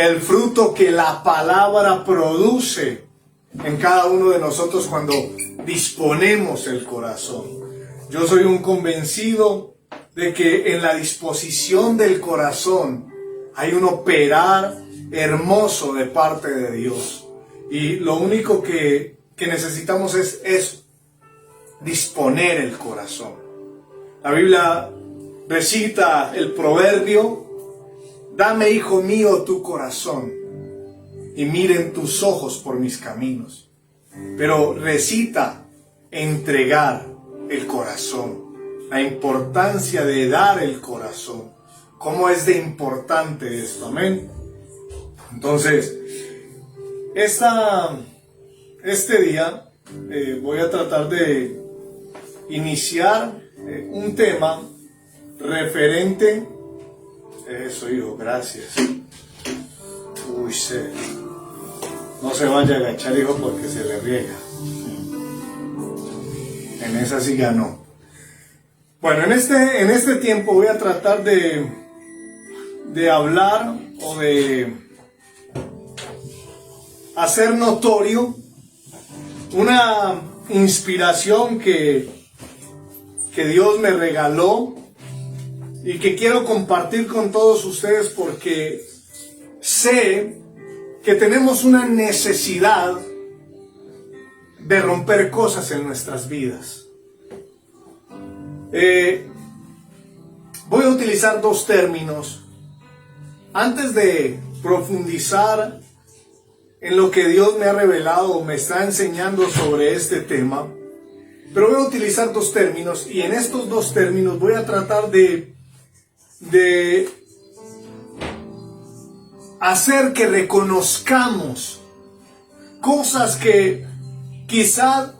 el fruto que la palabra produce en cada uno de nosotros cuando disponemos el corazón. Yo soy un convencido de que en la disposición del corazón hay un operar hermoso de parte de Dios. Y lo único que necesitamos es disponer el corazón. La Biblia recita el proverbio: dame, hijo mío, tu corazón, y miren tus ojos por mis caminos. Pero recita entregar el corazón, la importancia de dar el corazón. ¿Cómo es de importante esto? Amén. Entonces, este día voy a tratar de iniciar un tema referente. Eso, hijo, gracias. Uy, no se vaya a agachar, hijo, porque se le riega. En esa sí ganó. Bueno, en este tiempo voy a tratar de hablar o de hacer notorio una inspiración que Dios me regaló y que quiero compartir con todos ustedes, porque sé que tenemos una necesidad de romper cosas en nuestras vidas. Voy a utilizar dos términos antes de profundizar en lo que Dios me ha revelado o me está enseñando sobre este tema. Pero voy a utilizar dos términos, y en estos dos términos voy a tratar de hacer que reconozcamos cosas que quizás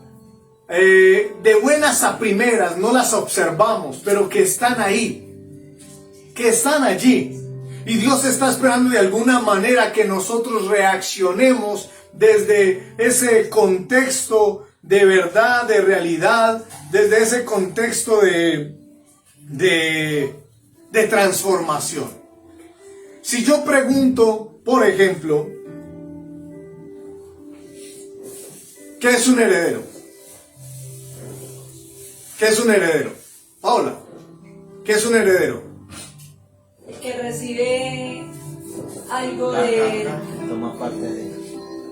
de buenas a primeras no las observamos, pero que están ahí, que están allí. Y Dios está esperando de alguna manera que nosotros reaccionemos desde ese contexto de verdad, de realidad, desde ese contexto de transformación. Si yo pregunto, por ejemplo, ¿qué es un heredero? ¿Qué es un heredero? Paola, ¿qué es un heredero? El que recibe algo de... Toma parte de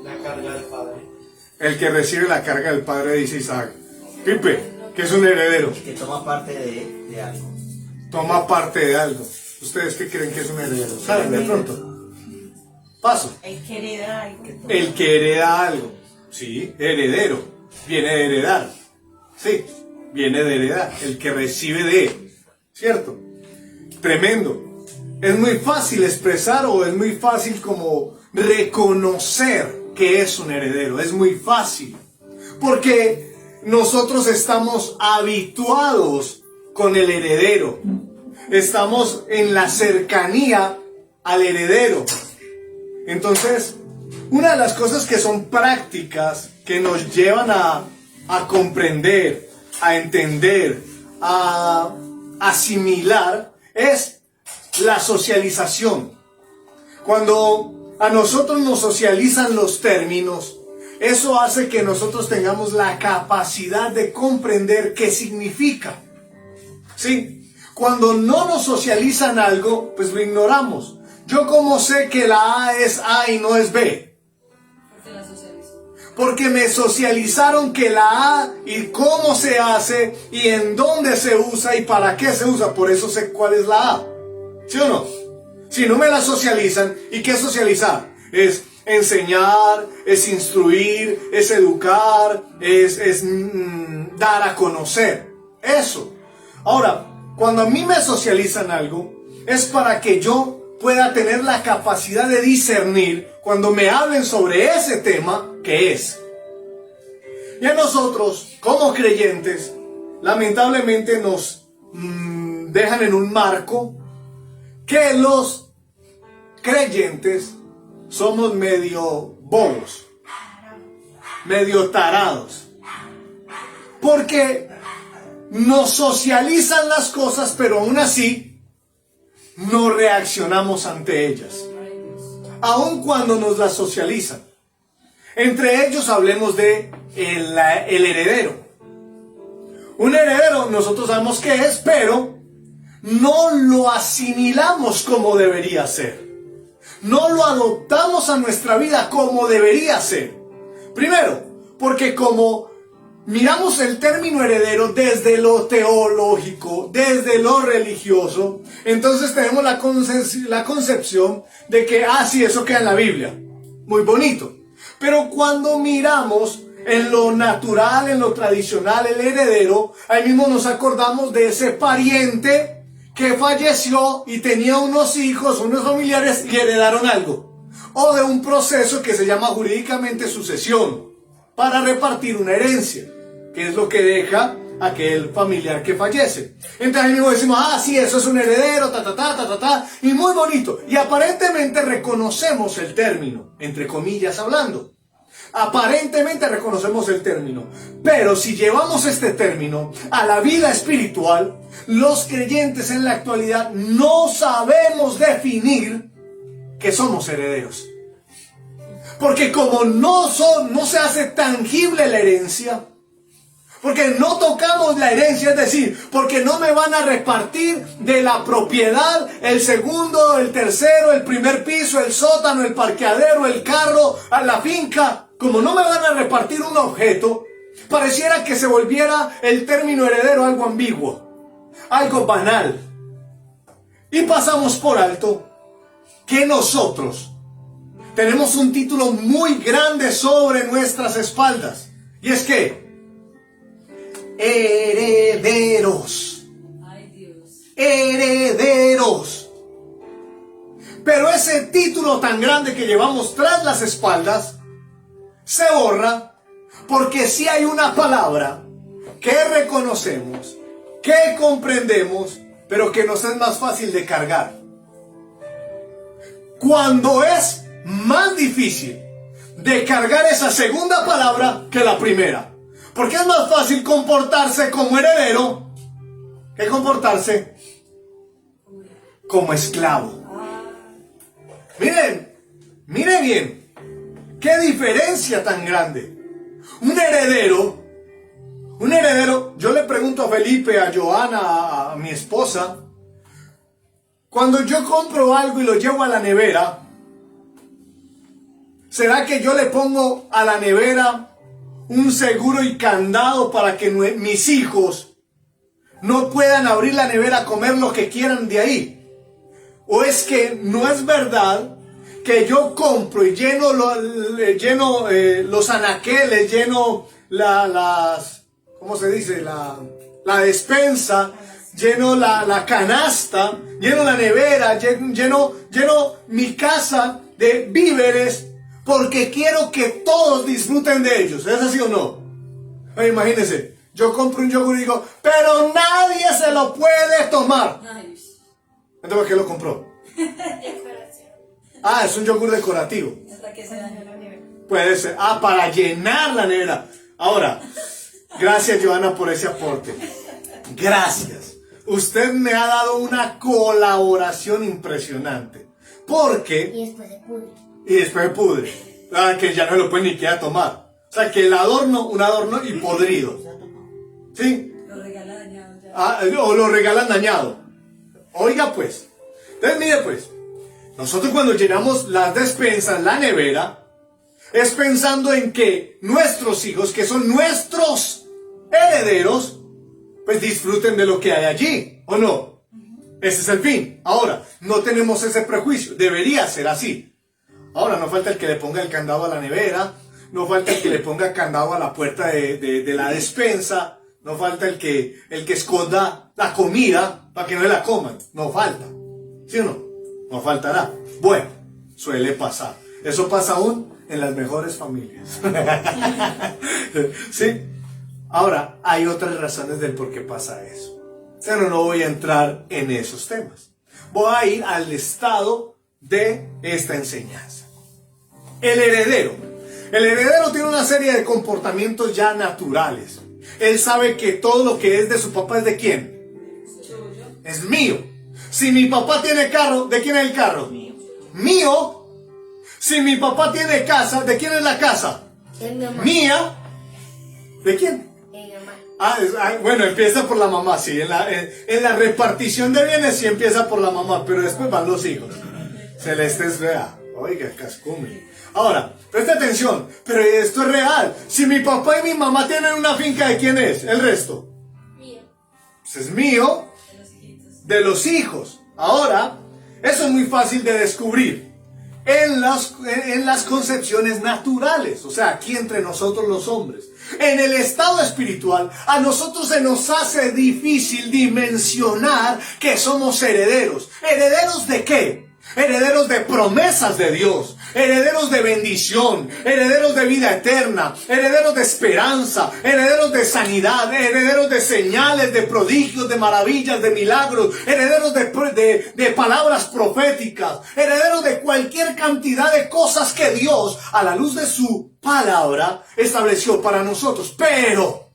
la carga del padre. El que recibe la carga del padre, dice Isaac. Pipe, ¿qué es un heredero? que toma parte de algo. Toma parte de algo. ¿Ustedes qué creen que es un heredero? ¿Saben de pronto? Paso. El que hereda, El que hereda algo. Sí, heredero. Viene de heredar. Sí, viene de heredar. El que recibe de. ¿Cierto? Tremendo. Es muy fácil expresar, o es muy fácil como reconocer que es un heredero. Es muy fácil. Porque nosotros estamos habituados con el heredero. Estamos en la cercanía al heredero. Entonces, una de las cosas que son prácticas, que nos llevan a comprender, a entender, a asimilar, es la socialización. Cuando a nosotros nos socializan los términos, eso hace que nosotros tengamos la capacidad de comprender qué significa. ¿Sí? Cuando no nos socializan algo, pues lo ignoramos. Yo cómo sé que la A es A y no es B. Porque me socializaron que la A y cómo se hace y en dónde se usa y para qué se usa. Por eso sé cuál es la A. ¿Sí o no? Si no me la socializan, ¿y qué es socializar? Es enseñar, es instruir, es educar, es dar a conocer. Eso. Ahora, cuando a mí me socializan algo, es para que yo pueda tener la capacidad de discernir cuando me hablen sobre ese tema, ¿qué es? Y a nosotros, como creyentes, lamentablemente nos dejan en un marco que los creyentes somos medio bobos, medio tarados, porque nos socializan las cosas, pero aún así no reaccionamos ante ellas. aun cuando nos la socializan. Entre ellos hablemos de el heredero. Un heredero nosotros sabemos qué es, pero no lo asimilamos como debería ser. No lo adoptamos a nuestra vida como debería ser. Primero, porque como miramos el término heredero desde lo teológico, desde lo religioso, entonces tenemos la concepción de que, sí, eso queda en la Biblia. Muy bonito. Pero cuando miramos en lo natural, en lo tradicional, el heredero, ahí mismo nos acordamos de ese pariente que falleció y tenía unos hijos, unos familiares y heredaron algo. O de un proceso que se llama jurídicamente sucesión, para repartir una herencia, que es lo que deja aquel familiar que fallece. Entonces ahí mismo decimos, sí, eso es un heredero, y muy bonito. Y aparentemente reconocemos el término, entre comillas hablando. Aparentemente reconocemos el término, pero si llevamos este término a la vida espiritual, los creyentes en la actualidad no sabemos definir que somos herederos. Porque como no se hace tangible la herencia, porque no tocamos la herencia, es decir, porque no me van a repartir de la propiedad el segundo, el tercero, el primer piso, el sótano, el parqueadero, el carro, a la finca. Como no me van a repartir un objeto, pareciera que se volviera el término heredero algo ambiguo, algo banal. Y pasamos por alto que nosotros tenemos un título muy grande sobre nuestras espaldas. Y es que herederos. Ay, Dios. Herederos. Pero ese título tan grande que llevamos tras las espaldas se borra porque si hay una palabra que reconocemos, que comprendemos, pero que nos es más fácil de cargar. Cuando es más difícil de cargar esa segunda palabra que la primera. Porque es más fácil comportarse como heredero que comportarse como esclavo. Miren bien. ¡Qué diferencia tan grande! Un heredero, yo le pregunto a Felipe, a Joana, a mi esposa, cuando yo compro algo y lo llevo a la nevera, ¿será que yo le pongo a la nevera un seguro y candado para que mis hijos no puedan abrir la nevera a comer lo que quieran de ahí? ¿O es que no es verdad que yo compro y lleno los anaqueles, lleno ¿cómo se dice? La despensa, lleno la canasta, lleno la nevera, lleno mi casa de víveres porque quiero que todos disfruten de ellos? ¿Es así o no? Imagínense, yo compro un yogur y digo, pero nadie se lo puede tomar. Entonces, ¿por qué lo compró? Es un yogur decorativo. Hasta que se dañó la nevera. Puede ser. Para llenar la nevera. Ahora, gracias Joana por ese aporte. Gracias. Usted me ha dado una colaboración impresionante. Porque... Y después se pudre. Y después se pudre. Que ya no lo puede ni quedar tomar. O sea, que un adorno y podrido. ¿Sí? Lo regala dañado ya. O lo regalan dañado. Oiga pues. Entonces mire pues. Nosotros cuando llenamos las despensas, la nevera, es pensando en que nuestros hijos, que son nuestros herederos, pues disfruten de lo que hay allí, ¿o no? Ese es el fin. Ahora, no tenemos ese prejuicio, debería ser así. Ahora, no falta el que le ponga el candado a la nevera, no falta el que le ponga candado a la puerta de la despensa, no falta el que esconda la comida para que no la coman, no falta, ¿sí o no? No faltará. Bueno, suele pasar. Eso pasa aún en las mejores familias. ¿Sí? Ahora, hay otras razones del por qué pasa eso. Pero no voy a entrar en esos temas. Voy a ir al estado de esta enseñanza. El heredero. El heredero tiene una serie de comportamientos ya naturales. Él sabe que todo lo que es de su papá es de quién. Es mío. Si mi papá tiene carro, ¿de quién es el carro? Mío. Mío. Si mi papá tiene casa, ¿de quién es la casa? Es mi mamá. Mía. ¿De quién? Es mi mamá. Bueno, empieza por la mamá, sí. En la repartición de bienes sí empieza por la mamá, pero después van los hijos. Celeste vea. Oiga, cascume. Ahora, presta atención, pero esto es real. Si mi papá y mi mamá tienen una finca, ¿de quién es? El resto. Mío. Pues es mío, De los hijitos. de los hijos. Ahora, eso es muy fácil de descubrir en las concepciones naturales, o sea, aquí entre nosotros los hombres. En el estado espiritual, a nosotros se nos hace difícil dimensionar que somos herederos. ¿Herederos de qué? Herederos de promesas de Dios, herederos de bendición, herederos de vida eterna, herederos de esperanza, herederos de sanidad, herederos de señales, de prodigios, de maravillas, de milagros, herederos de palabras proféticas, herederos de cualquier cantidad de cosas que Dios, a la luz de su palabra, estableció para nosotros. Pero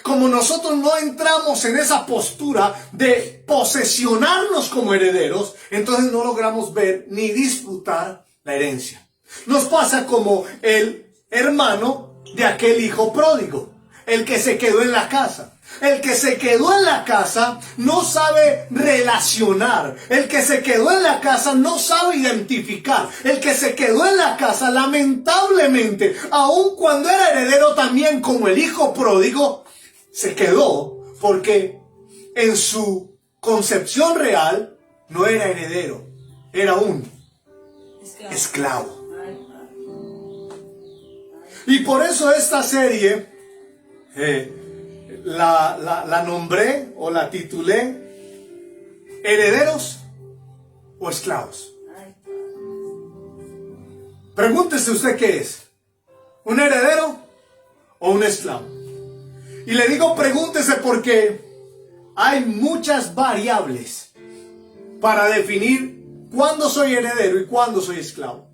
como nosotros no entramos en esa postura de posesionarnos como herederos, entonces no logramos ver ni disfrutar la herencia. Nos pasa como el hermano de aquel hijo pródigo, el que se quedó en la casa. El que se quedó en la casa no sabe relacionar. El que se quedó en la casa no sabe identificar. El que se quedó en la casa, lamentablemente, aun cuando era heredero también como el hijo pródigo, se quedó porque en su concepción real no era heredero, era un esclavo. Ay, padre. Y por eso esta serie la nombré o la titulé ¿Herederos o esclavos? Ay, padre. Pregúntese usted qué es, ¿un heredero o un esclavo? Y le digo pregúntese porque hay muchas variables para definir cuándo soy heredero y cuándo soy esclavo.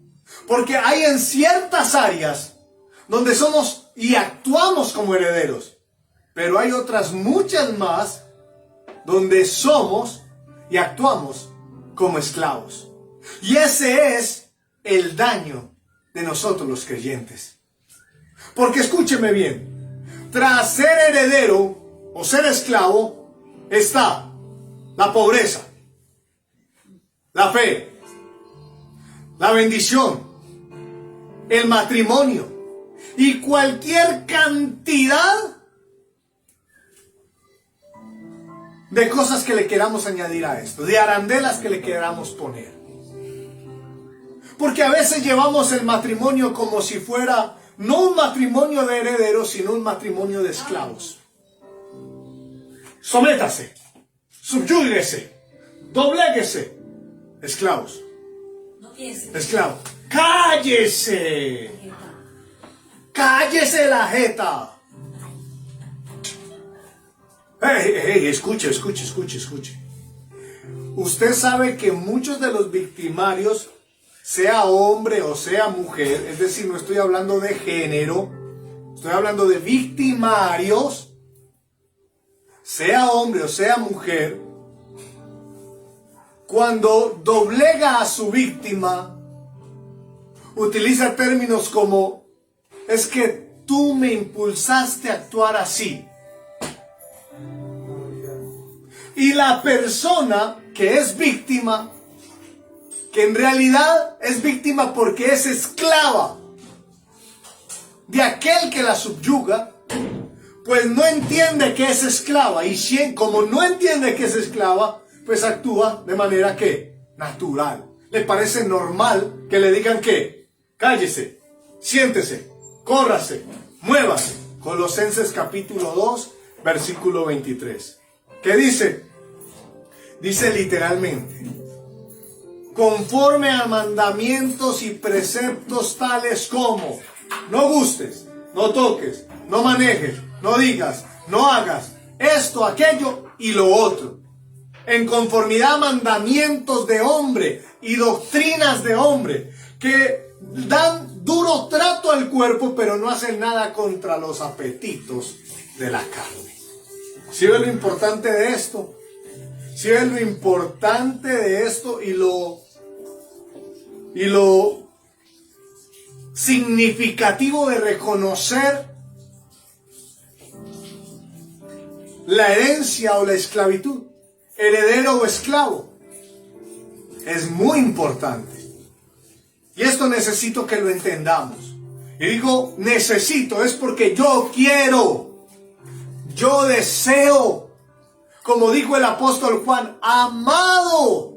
Porque hay en ciertas áreas donde somos y actuamos como herederos, pero hay otras muchas más donde somos y actuamos como esclavos. Y ese es el daño de nosotros los creyentes. Porque escúcheme bien. Tras ser heredero o ser esclavo está la pobreza, la fe, la bendición, el matrimonio y cualquier cantidad de cosas que le queramos añadir a esto, de arandelas que le queramos poner. Porque a veces llevamos el matrimonio como si fuera no un matrimonio de herederos, sino un matrimonio de esclavos. Sométase, subyúguese, dobléguese. Esclavos, No pienses. esclavos. ¡Cállese! ¡Cállese la jeta! ¡Hey, escuche! Usted sabe que muchos de los victimarios, sea hombre o sea mujer, es decir, no estoy hablando de género, estoy hablando de victimarios, sea hombre o sea mujer, cuando doblega a su víctima, utiliza términos como, es que tú me impulsaste a actuar así. Y la persona que es víctima, que en realidad es víctima porque es esclava de aquel que la subyuga, pues no entiende que es esclava. Y como no entiende que es esclava, pues actúa de manera que natural. Le parece normal que le digan que cállese, siéntese, córrase, muévase. Colosenses capítulo 2, versículo 23. ¿Qué dice? Dice literalmente: conforme a mandamientos y preceptos tales como no gustes, no toques, no manejes, no digas, no hagas esto, aquello y lo otro. En conformidad a mandamientos de hombre y doctrinas de hombre que dan duro trato al cuerpo, pero no hacen nada contra los apetitos de la carne. ¿Sí ves lo importante de esto? ¿Sí ves lo importante de esto y lo significativo de reconocer la herencia o la esclavitud, heredero o esclavo. Es muy importante. Y esto necesito que lo entendamos. Y digo necesito, es porque yo quiero, yo deseo, como dijo el apóstol Juan, amado,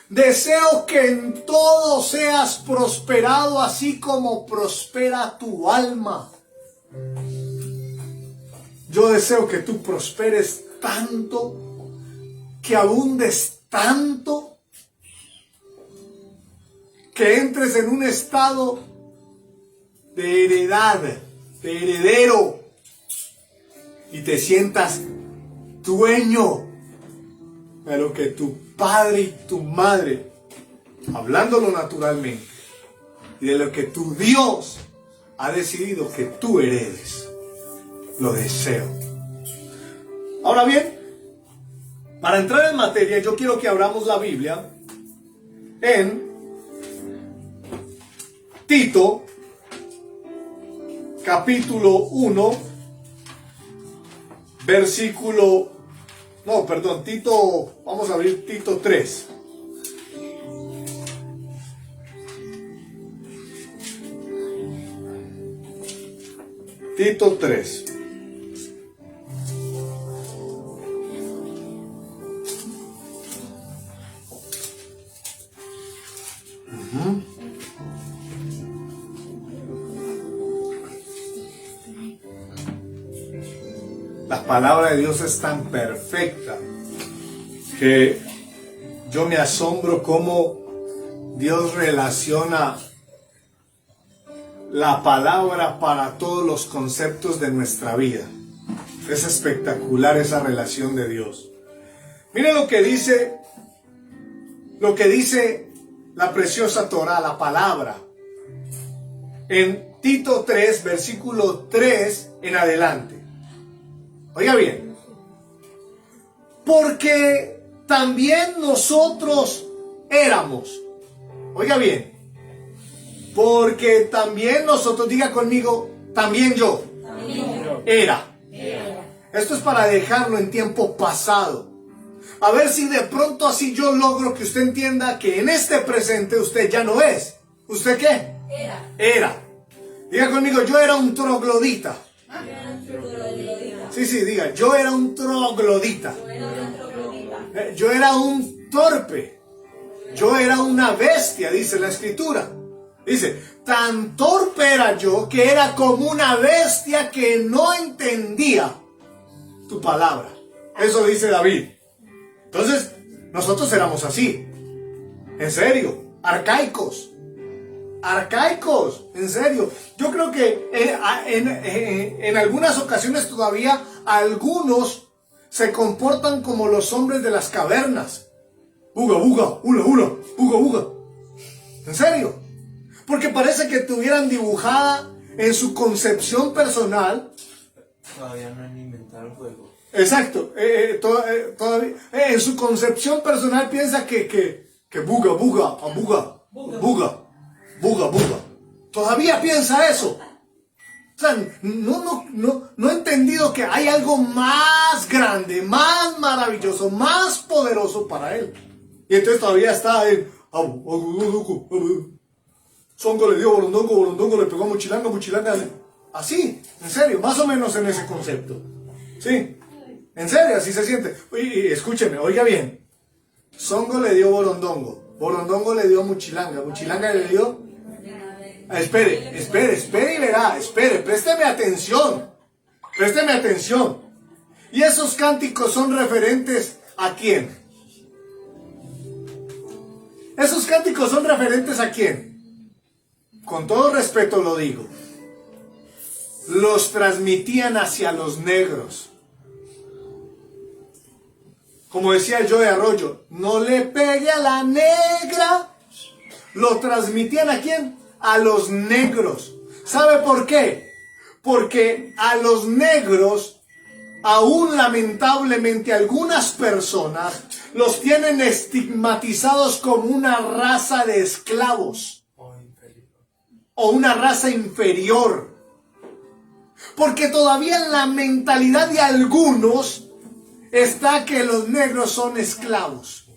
deseo que en todo seas prosperado así como prospera tu alma. Yo deseo que tú prosperes tanto, que abundes tanto, que entres en un estado de heredad, de heredero, y te sientas dueño de lo que tu padre y tu madre, hablándolo naturalmente, y de lo que tu Dios ha decidido que tú heredes. Lo deseo. Ahora bien, para entrar en materia, yo quiero que abramos la Biblia en Tito, capítulo 1, vamos a abrir Tito 3. Tito 3. La palabra de Dios es tan perfecta que yo me asombro cómo Dios relaciona la palabra para todos los conceptos de nuestra vida. Es espectacular esa relación de Dios. Mire lo que dice la preciosa Torá, la palabra, en Tito 3, versículo 3 en adelante. Oiga bien, porque también nosotros éramos, oiga bien, porque también nosotros, diga conmigo, también yo, era. Esto es para dejarlo en tiempo pasado. A ver si de pronto así yo logro que usted entienda que en este presente usted ya no es. ¿Usted qué? Era. Diga conmigo, yo era un troglodita. Sí, diga, yo era un troglodita. Yo era un torpe. Yo era una bestia, dice la escritura. Dice, tan torpe era yo que era como una bestia que no entendía tu palabra. Eso dice David. Entonces, nosotros éramos así. En serio, arcaicos, en serio. Yo creo que en algunas ocasiones todavía algunos se comportan como los hombres de las cavernas. Uga, uga, ula, ula, uga, uga. En serio. Porque parece que tuvieran dibujada en su concepción personal. Todavía no han inventado el juego. Exacto. Todavía, en su concepción personal piensa que buga, buga, buga, buga, buga, buga. Todavía piensa eso. O sea, no he entendido que hay algo más grande, más maravilloso, más poderoso para él. Y entonces todavía está en... Songo le dio borondongo, borondongo le pegó a Muchilanga, Muchilanga... Así, en serio, más o menos en ese concepto. Sí, en serio, así se siente. Y escúcheme, oiga bien. Songo le dio borondongo, borondongo le dio Muchilanga, Muchilanga le dio... Espere y verá, présteme atención. ¿Y esos cánticos son referentes a quién? ¿Esos cánticos son referentes a quién? Con todo respeto lo digo. Los transmitían hacia los negros. Como decía el Joe Arroyo, no le pegue a la negra. Lo transmitían ¿a quién? A los negros. ¿Sabe por qué? Porque a los negros, aún lamentablemente algunas personas los tienen estigmatizados como una raza de esclavos. o una raza inferior. Porque todavía en la mentalidad de algunos está que los negros son esclavos.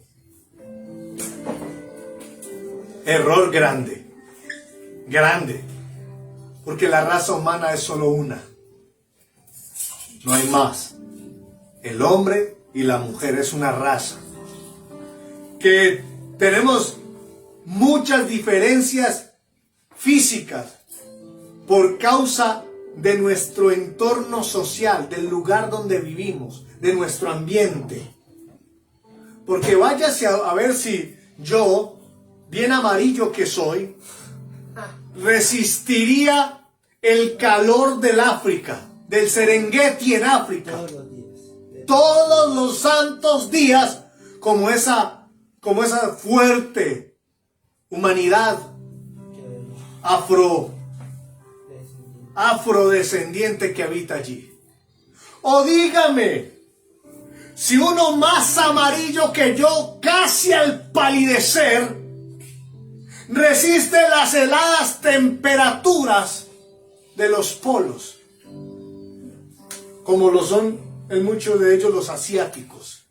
Error grande, grande. Porque la raza humana es solo una. No hay más. El hombre y la mujer es una raza. Que tenemos muchas diferencias físicas por causa de nuestro entorno social, del lugar donde vivimos, de nuestro ambiente. Porque váyase a ver si yo, bien amarillo que soy, resistiría el calor del África, del Serengeti en África. Todos los días. Todos los santos días, como esa fuerte humanidad afrodescendiente que habita allí. O dígame, si uno más amarillo que yo, casi al palidecer, resiste las heladas temperaturas de los polos, como lo son en muchos de ellos los asiáticos.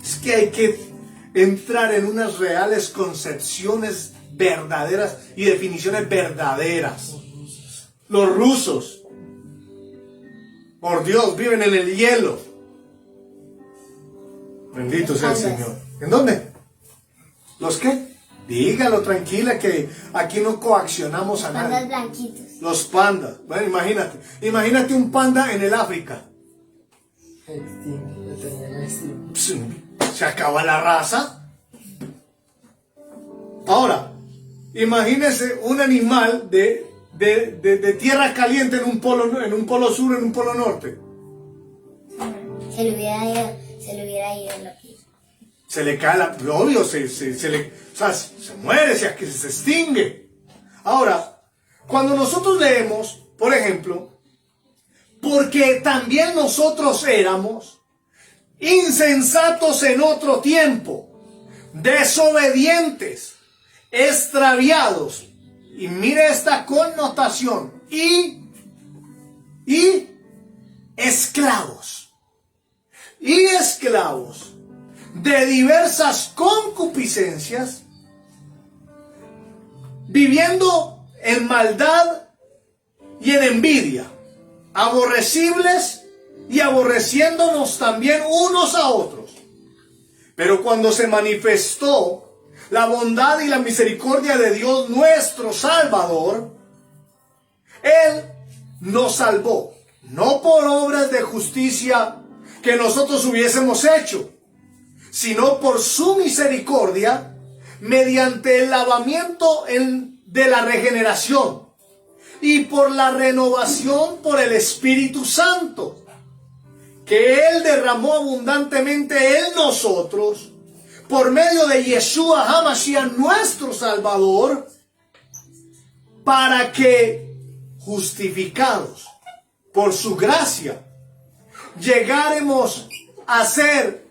Es que hay que entrar en unas reales concepciones verdaderas y definiciones verdaderas. Los rusos, por Dios, viven en el hielo. Bendito sea el Señor. ¿En dónde? ¿Los qué? Dígalo tranquila, que aquí no coaccionamos a Pandas nadie. blanquitos. Los pandas. Bueno, imagínate un panda en el África. Extingue, lo tenían extinto. Se acaba la raza. Ahora, imagínese un animal de tierra caliente en un polo sur, en un polo norte. Se le hubiera ido la piel. Se le cae la... Obvio, se muere, se extingue. Ahora, cuando nosotros leemos, por ejemplo, porque también nosotros éramos insensatos en otro tiempo, desobedientes, extraviados, y mire esta connotación, y esclavos de diversas concupiscencias, viviendo en maldad y en envidia, aborrecibles y aborreciéndonos también unos a otros. Pero cuando se manifestó la bondad y la misericordia de Dios nuestro Salvador, Él nos salvó, no por obras de justicia que nosotros hubiésemos hecho, sino por su misericordia, mediante el lavamiento de la regeneración y por la renovación por el Espíritu Santo, que Él derramó abundantemente en nosotros, por medio de Yeshua HaMashiach, nuestro Salvador, para que, justificados por su gracia, llegáramos a ser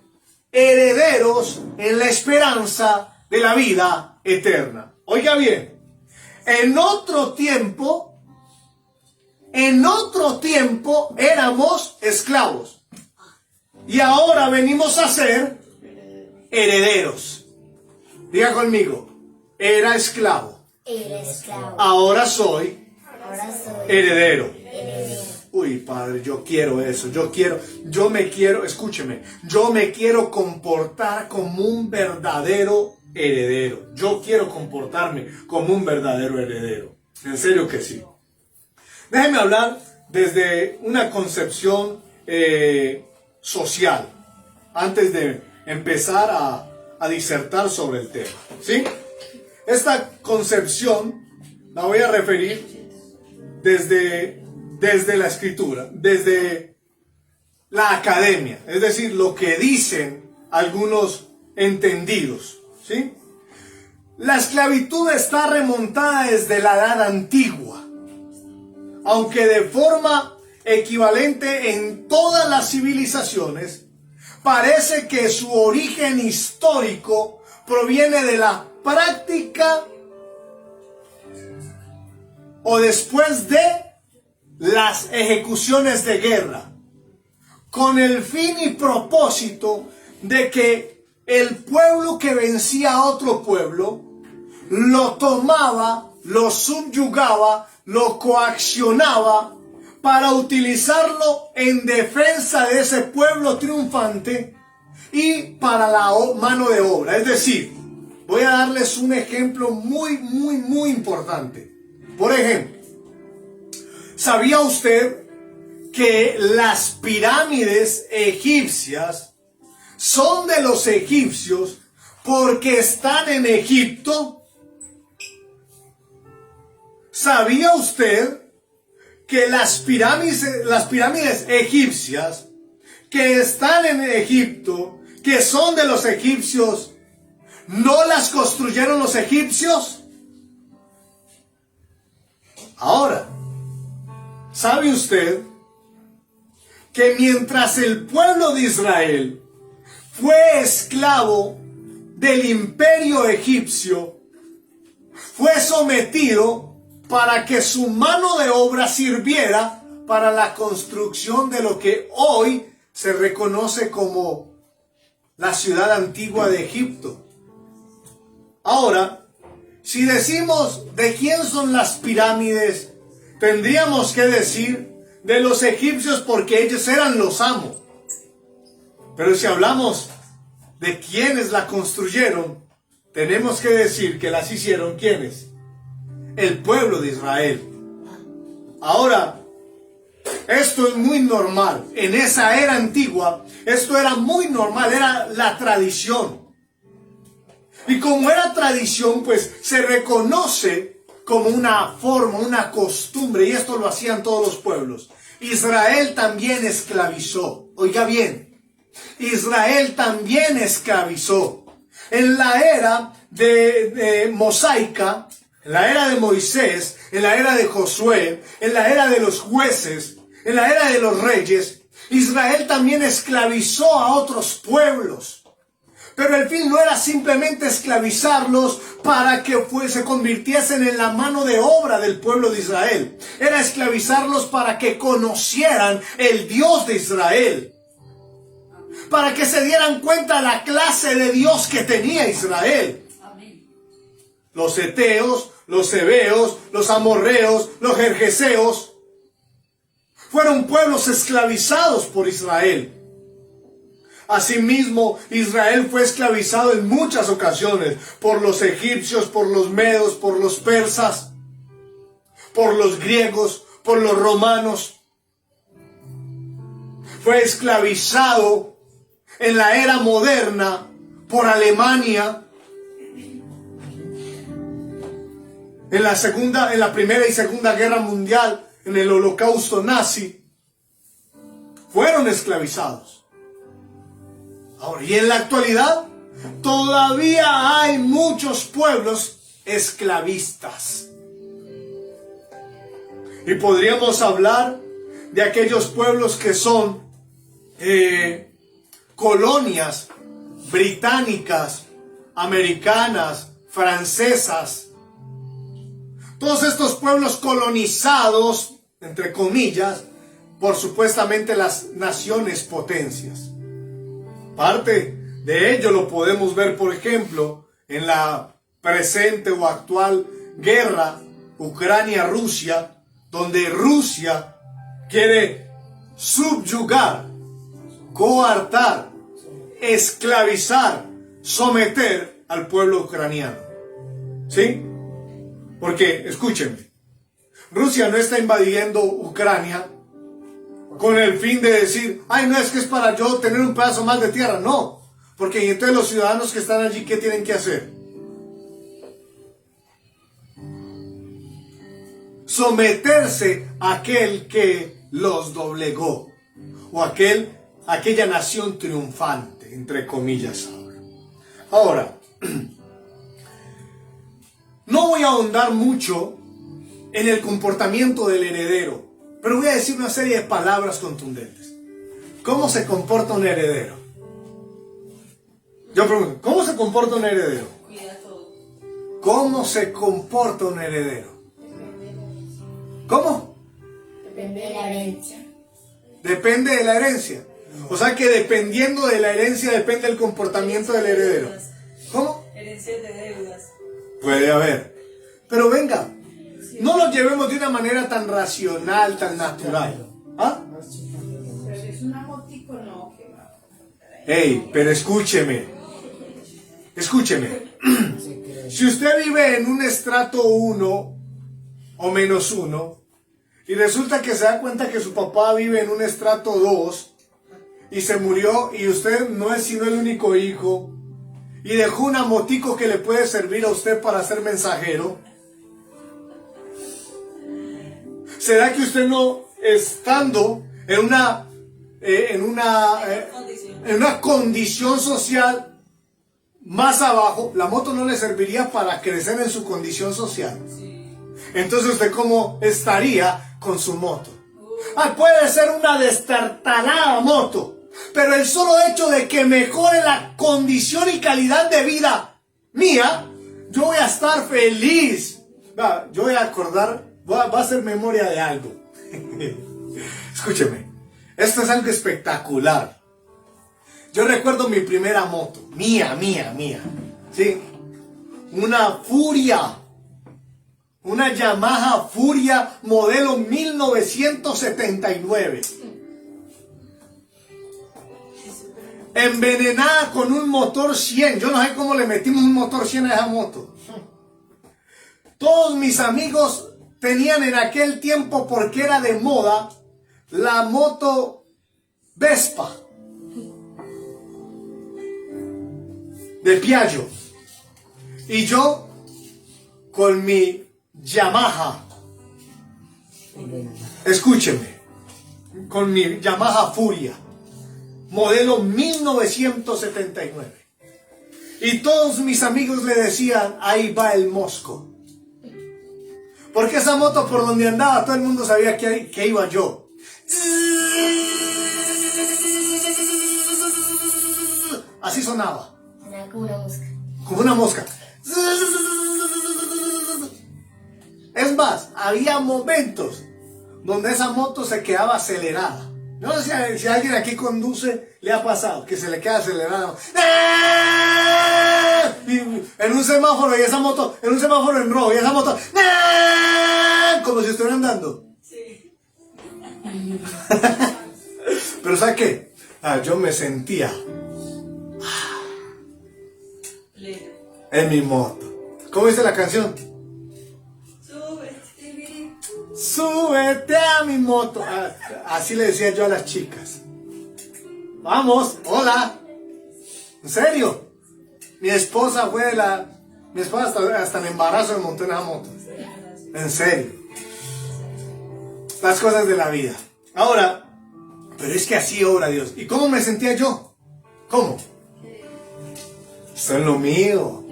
herederos en la esperanza de la vida eterna. Oiga bien, en otro tiempo éramos esclavos y ahora venimos a ser herederos. Diga conmigo, era esclavo, Era esclavo. ahora soy Ahora soy heredero. heredero. Uy, Padre, yo quiero eso, escúcheme, yo me quiero comportar como un verdadero heredero. Yo quiero comportarme como un verdadero heredero. En serio que sí. Déjeme hablar desde una concepción social, antes de empezar a disertar sobre el tema, ¿sí? Esta concepción la voy a referir desde la escritura, desde la academia, es decir, lo que dicen algunos entendidos, ¿sí? La esclavitud está remontada desde la edad antigua, aunque de forma equivalente en todas las civilizaciones. Parece que su origen histórico proviene de la práctica o después de las ejecuciones de guerra, con el fin y propósito de que el pueblo que vencía a otro pueblo lo tomaba, lo subyugaba, lo coaccionaba para utilizarlo en defensa de ese pueblo triunfante y para la mano de obra. Es decir, voy a darles un ejemplo muy importante. Por ejemplo, ¿sabía usted que las pirámides egipcias son de los egipcios porque están en Egipto? ¿Sabía usted que las pirámides egipcias que están en Egipto, que son de los egipcios, no las construyeron los egipcios? Ahora, ¿sabe usted que mientras el pueblo de Israel fue esclavo del imperio egipcio, fue sometido para que su mano de obra sirviera para la construcción de lo que hoy se reconoce como la ciudad antigua de Egipto? Ahora, si decimos de quién son las pirámides, tendríamos que decir de los egipcios porque ellos eran los amos. Pero si hablamos de quienes la construyeron, tenemos que decir que las hicieron ¿quiénes? El pueblo de Israel. Ahora, esto es muy normal. En esa era antigua, esto era muy normal, era la tradición. Y como era tradición, pues se reconoce como una forma, una costumbre, y esto lo hacían todos los pueblos. Israel también esclavizó. Oiga bien, Israel también esclavizó. En la era de mosaica, en la era de Moisés, en la era de Josué, en la era de los jueces, en la era de los reyes, Israel también esclavizó a otros pueblos. Pero el fin no era simplemente esclavizarlos para que se convirtiesen en la mano de obra del pueblo de Israel. Era esclavizarlos para que conocieran el Dios de Israel. Para que se dieran cuenta la clase de Dios que tenía Israel. Amén. Los heteos, los heveos, los amorreos, los gergeseos fueron pueblos esclavizados por Israel. Asimismo, Israel fue esclavizado en muchas ocasiones por los egipcios, por los medos, por los persas, por los griegos, por los romanos. Fue esclavizado en la era moderna por Alemania. En la Primera y Segunda Guerra Mundial, en el Holocausto nazi, fueron esclavizados. Ahora, y en la actualidad, todavía hay muchos pueblos esclavistas. Y podríamos hablar de aquellos pueblos que son colonias británicas, americanas, francesas. Todos estos pueblos colonizados, entre comillas, por supuestamente las naciones potencias. Parte de ello lo podemos ver, por ejemplo, en la presente o actual guerra Ucrania-Rusia, donde Rusia quiere subyugar, coartar, esclavizar, someter al pueblo ucraniano. ¿Sí? Porque, escúchenme, Rusia no está invadiendo Ucrania con el fin de decir, ay, no, es que es para yo tener un pedazo más de tierra. No, porque entonces los ciudadanos que están allí, ¿qué tienen que hacer? Someterse a aquel que los doblegó, o aquella nación triunfante, entre comillas ahora. No voy a ahondar mucho en el comportamiento del heredero, pero voy a decir una serie de palabras contundentes. ¿Cómo se comporta un heredero? Yo pregunto, ¿cómo se comporta un heredero? Cuida todo. ¿Cómo se comporta un heredero? ¿Cómo? Depende de la herencia. Depende de la herencia. O sea que dependiendo de la herencia depende el comportamiento del heredero. ¿Cómo? Herencia de deudas. Puede haber. Pero venga, no lo llevemos de una manera tan racional, tan natural. ¿Ah? Pero si es una motico, no, que va. Hey, pero escúcheme. Escúcheme. Se cree. Si usted vive en un estrato 1 o -1 y resulta que se da cuenta que su papá vive en un estrato 2 y se murió y usted no es sino el único hijo y dejó una motico que le puede servir a usted para ser mensajero, ¿será que usted no, estando en una condición social más abajo, la moto no le serviría para crecer en su condición social? Entonces usted cómo estaría con su moto. Puede ser una destartalada moto, pero el solo hecho de que mejore la condición y calidad de vida mía, yo voy a estar feliz. Yo voy a acordar, va a ser memoria de algo. Escúcheme, esto es algo espectacular. Yo recuerdo mi primera moto, mía, ¿sí? Una Furia, una Yamaha Furia modelo 1979. Envenenada con un motor 100. Yo no sé cómo le metimos un motor 100 a esa moto. Todos mis amigos tenían en aquel tiempo, porque era de moda, la moto Vespa de Piaggio. Y yo con mi Yamaha, escúcheme, con mi Yamaha Furia modelo 1979. Y todos mis amigos le decían, ahí va el mosco. Porque esa moto por donde andaba todo el mundo sabía que iba yo. Así sonaba. Sonaba como una mosca. Como una mosca. Es más, había momentos donde esa moto se quedaba acelerada. No sé si alguien aquí conduce, le ha pasado que se le queda acelerado. Y en un semáforo y esa moto, en un semáforo en rojo y esa moto, como si estuvieran andando. Sí. Pero ¿sabes qué? Yo me sentía Pleno. en mi moto. ¿Cómo dice la canción? Súbete a mi moto. Así le decía yo a las chicas. Vamos, hola. ¿En serio? Mi esposa hasta en embarazo me montó en esa moto. En serio. Las cosas de la vida. Ahora, pero es que así obra Dios. ¿Y cómo me sentía yo? ¿Cómo? Esto es lo mío.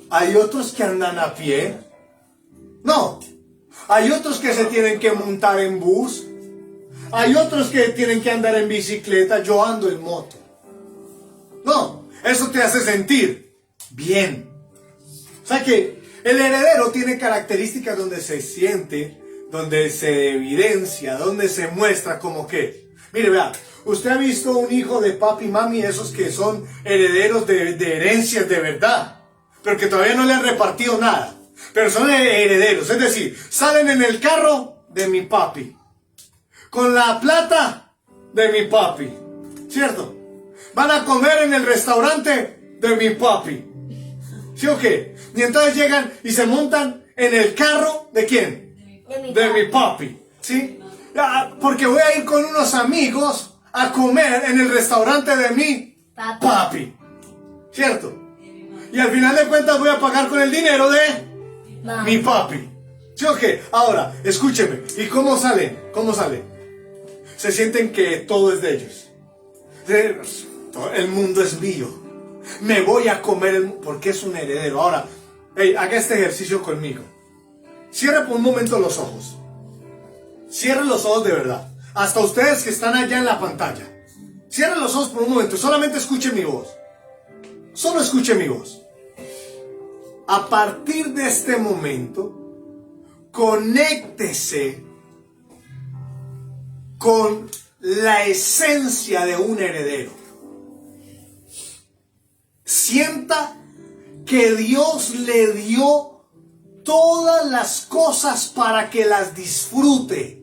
Hay otros que andan a pie. No. Hay otros que se tienen que montar en bus. Hay otros que tienen que andar en bicicleta. Yo ando en moto. No, eso te hace sentir bien. O sea que el heredero tiene características donde se siente, donde se evidencia, donde se muestra como que. Mire, vea, usted ha visto un hijo de papi y mami, esos que son herederos de herencias de verdad, pero que todavía no le han repartido nada. Pero son herederos, es decir, salen en el carro de mi papi, con la plata de mi papi, ¿cierto? Van a comer en el restaurante de mi papi, ¿sí o qué? Y entonces llegan y se montan en el carro ¿de quién? De mi papi, ¿sí? Porque voy a ir con unos amigos a comer en el restaurante de mi papi, ¿cierto? Y al final de cuentas voy a pagar con el dinero de mi papi. ¿Sí o qué? Ahora, escúcheme. ¿Y cómo salen? ¿Cómo salen? Se sienten que todo es de ellos. El mundo es mío. Me voy a comer el mundo porque es un heredero. Ahora, haga este ejercicio conmigo. Cierre por un momento los ojos. Cierre los ojos de verdad. Hasta ustedes que están allá en la pantalla. Cierre los ojos por un momento. Solamente escuche mi voz. Solo escuche mi voz. A partir de este momento, conéctese con la esencia de un heredero. Sienta que Dios le dio todas las cosas para que las disfrute,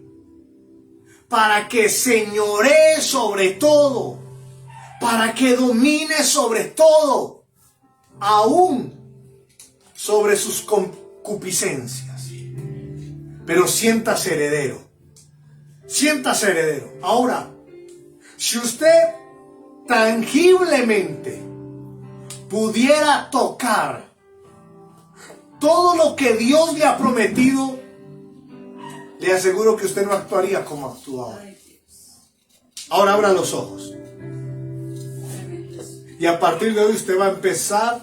para que señoree sobre todo, para que domine sobre todo, aún sobre sus concupiscencias. Pero siéntase heredero. Siéntase heredero. Ahora, si usted tangiblemente pudiera tocar todo lo que Dios le ha prometido, le aseguro que usted no actuaría como actúa ahora. Ahora abra los ojos. Y a partir de hoy usted va a empezar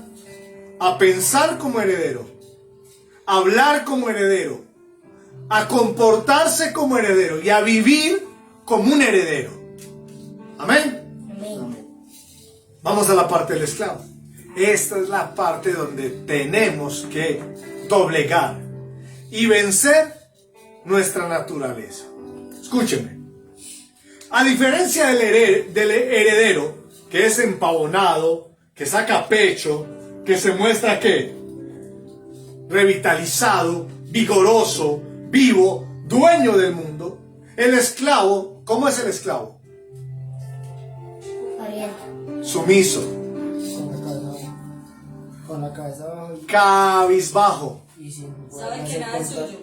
a pensar como heredero, a hablar como heredero, a comportarse como heredero y a vivir como un heredero. Amén. Amén. Vamos a la parte del esclavo. Esta es la parte donde tenemos que doblegar y vencer nuestra naturaleza. Escúcheme. A diferencia del heredero, que es empavonado, que saca pecho, que se muestra que revitalizado, vigoroso, vivo, dueño del mundo, el esclavo, ¿cómo es el esclavo? Orienta. Sumiso, Con la cabeza abajo cabizbajo, y sin Sabe que nada es suyo.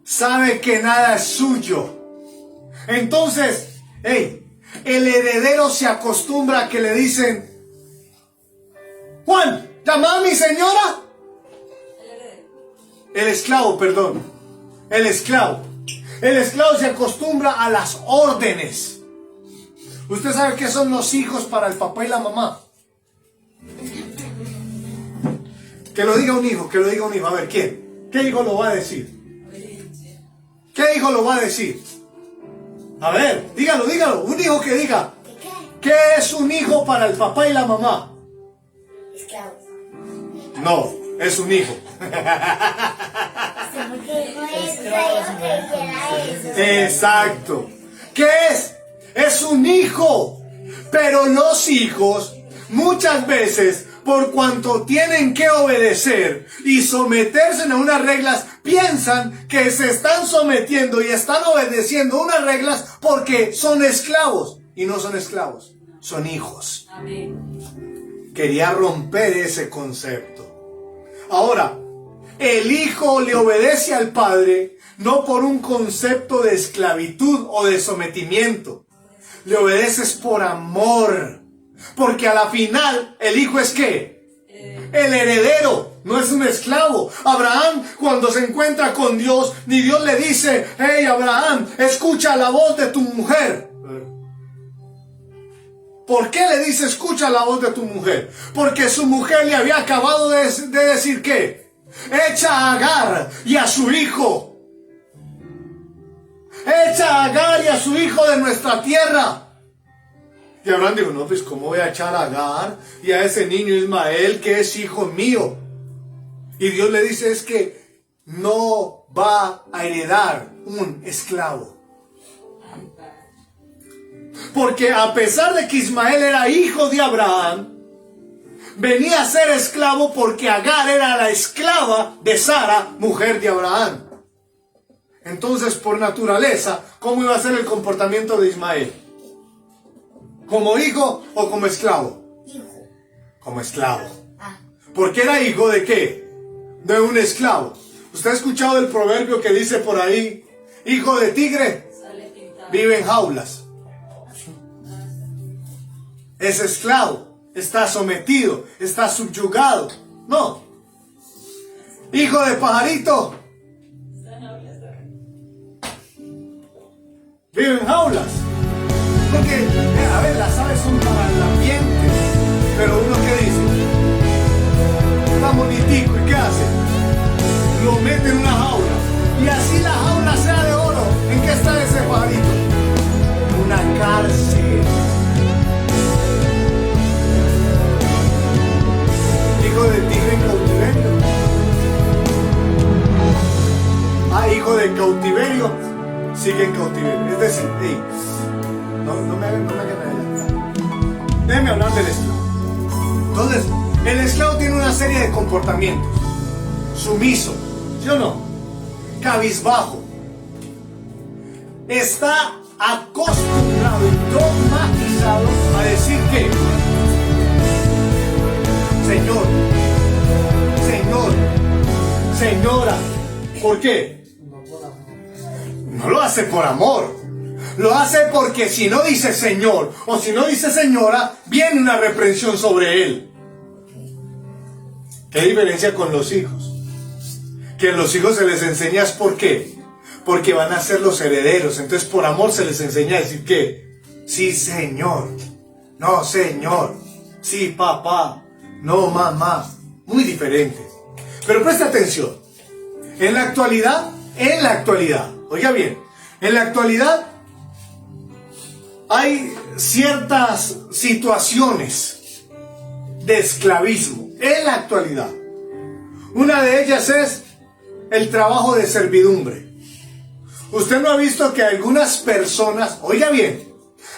sabe que nada es suyo. Entonces, el heredero se acostumbra a que le dicen: Juan, llama a mi señora. El esclavo se acostumbra a las órdenes. ¿Usted sabe qué son los hijos para el papá y la mamá? Que lo diga un hijo, que lo diga un hijo. A ver, ¿quién? ¿Qué hijo lo va a decir? ¿Qué hijo lo va a decir? A ver, dígalo. Un hijo que diga. ¿Qué es un hijo para el papá y la mamá? Esclavo. No, es un hijo. Exacto. ¿Qué es? Es un hijo. Pero los hijos, muchas veces, por cuanto tienen que obedecer y someterse a unas reglas, piensan que se están sometiendo y están obedeciendo unas reglas porque son esclavos. Y no son esclavos, son hijos. Amén. Quería romper ese concepto. Ahora, el hijo le obedece al padre no por un concepto de esclavitud o de sometimiento. Le obedeces por amor. Porque a la final, el hijo es ¿qué? El heredero, no es un esclavo. Abraham, cuando se encuentra con Dios, ni Dios le dice: hey Abraham, escucha la voz de tu mujer. ¿Por qué le dice escucha la voz de tu mujer? Porque su mujer le había acabado de decir ¿qué? Echa a Agar y a su hijo. Echa a Agar y a su hijo de nuestra tierra. Y Abraham dijo: no, pues ¿cómo voy a echar a Agar y a ese niño Ismael que es hijo mío? Y Dios le dice: es que no va a heredar un esclavo. Porque a pesar de que Ismael era hijo de Abraham, venía a ser esclavo porque Agar era la esclava de Sara, mujer de Abraham. Entonces, por naturaleza, ¿cómo iba a ser el comportamiento de Ismael? ¿Como hijo o como esclavo? Hijo. Como esclavo. Ah. ¿Porque era hijo de qué? De un esclavo. ¿Usted ha escuchado el proverbio que dice por ahí: hijo de tigre Sale pintado. vive en jaulas? Es esclavo, está sometido, está subyugado. No. Hijo de pajarito vive en jaulas. Porque, a ver, las aves son para el ambiente. Pero uno que dice: está bonitico, ¿y qué hace? Lo mete en una jaula. Y así la jaula sea de oro. ¿En qué está ese pajarito? Una cárcel. Hijo de tigre en cautiverio. sigue en cautiverio. Es decir, hey, no me hagan adelantar. Déjenme hablar del esclavo. Entonces, el esclavo tiene una serie de comportamientos. Sumiso, ¿sí o no? Cabizbajo. Está acostumbrado y dogmatizado a decir que Señor, Señor, Señora. ¿Por qué? No por amor. No lo hace por amor. Lo hace porque si no dice Señor o si no dice Señora, viene una reprensión sobre él. ¿Qué diferencia con los hijos? Que a los hijos se les enseña es por qué. Porque van a ser los herederos. Entonces por amor se les enseña a decir que sí, Señor. No, Señor. Sí, papá. No, mamá. Muy diferente. Pero presta atención. En la actualidad, oiga bien, en la actualidad hay ciertas situaciones de esclavismo. En la actualidad. Una de ellas es el trabajo de servidumbre. Usted no ha visto que algunas personas, oiga bien,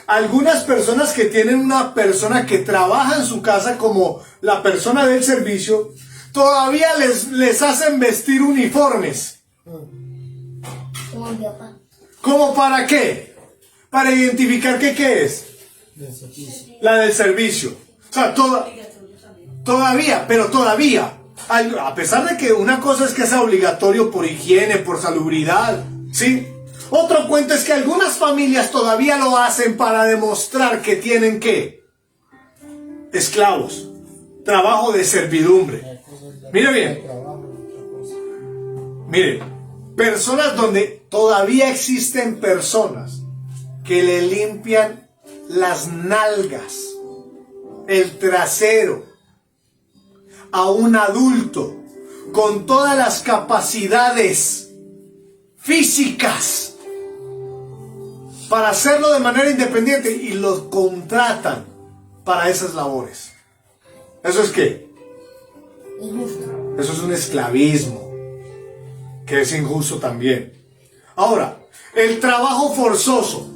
algunas personas que tienen una persona que trabaja en su casa como la persona del servicio, todavía les hacen vestir uniformes. Como mi papá. ¿Cómo para qué? Para identificar que qué es. Del servicio. La del servicio. O sea, todavía, a pesar de que una cosa es que es obligatorio por higiene, por salubridad, ¿sí? Otro cuento es que algunas familias todavía lo hacen para demostrar que tienen ¿qué? Esclavos. Trabajo de servidumbre. Mire bien. Mire, personas donde todavía existen personas que le limpian las nalgas, el trasero a un adulto con todas las capacidades físicas para hacerlo de manera independiente y los contratan para esas labores. ¿Eso es qué? Injusto. Eso es un esclavismo que es injusto también. Ahora, el trabajo forzoso.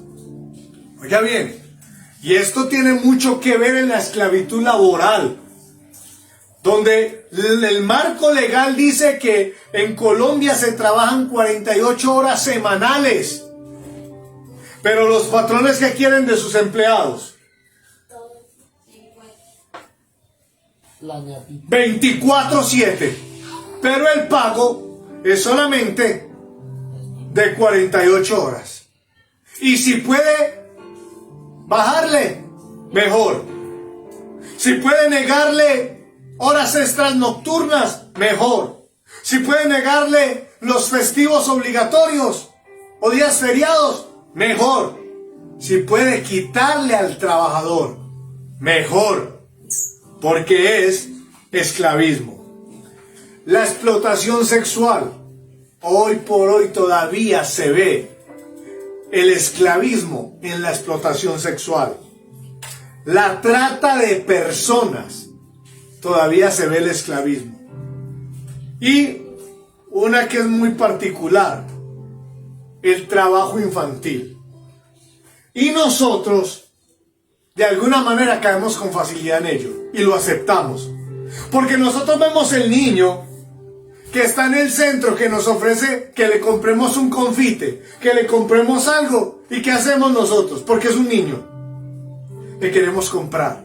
Oiga bien, y esto tiene mucho que ver en la esclavitud laboral, donde el marco legal dice que en Colombia se trabajan 48 horas semanales. Pero los patrones que quieren de sus empleados, La ñapita. 24/7. Pero el pago es solamente de 48 horas. Y si puede bajarle, mejor. Si puede negarle horas extras nocturnas, mejor. Si puede negarle los festivos obligatorios o días feriados, mejor. Si puede quitarle al trabajador, mejor. Porque es esclavismo. La explotación sexual. Hoy por hoy todavía se ve el esclavismo en la explotación sexual. La trata de personas. Todavía se ve el esclavismo. Y una que es muy particular. El trabajo infantil. Y nosotros, de alguna manera, caemos con facilidad en ello. Y lo aceptamos. Porque nosotros vemos el niño que está en el centro, que nos ofrece que le compremos un confite, que le compremos algo. ¿Y qué hacemos nosotros? Porque es un niño. Le queremos comprar.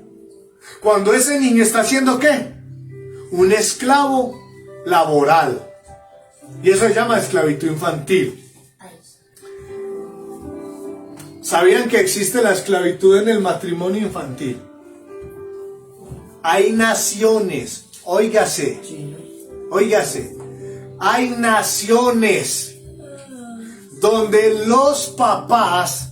Cuando ese niño está haciendo ¿qué? Un esclavo laboral. Y eso se llama esclavitud infantil. ¿Sabían que existe la esclavitud en el matrimonio infantil? Hay naciones, óigase, hay naciones donde los papás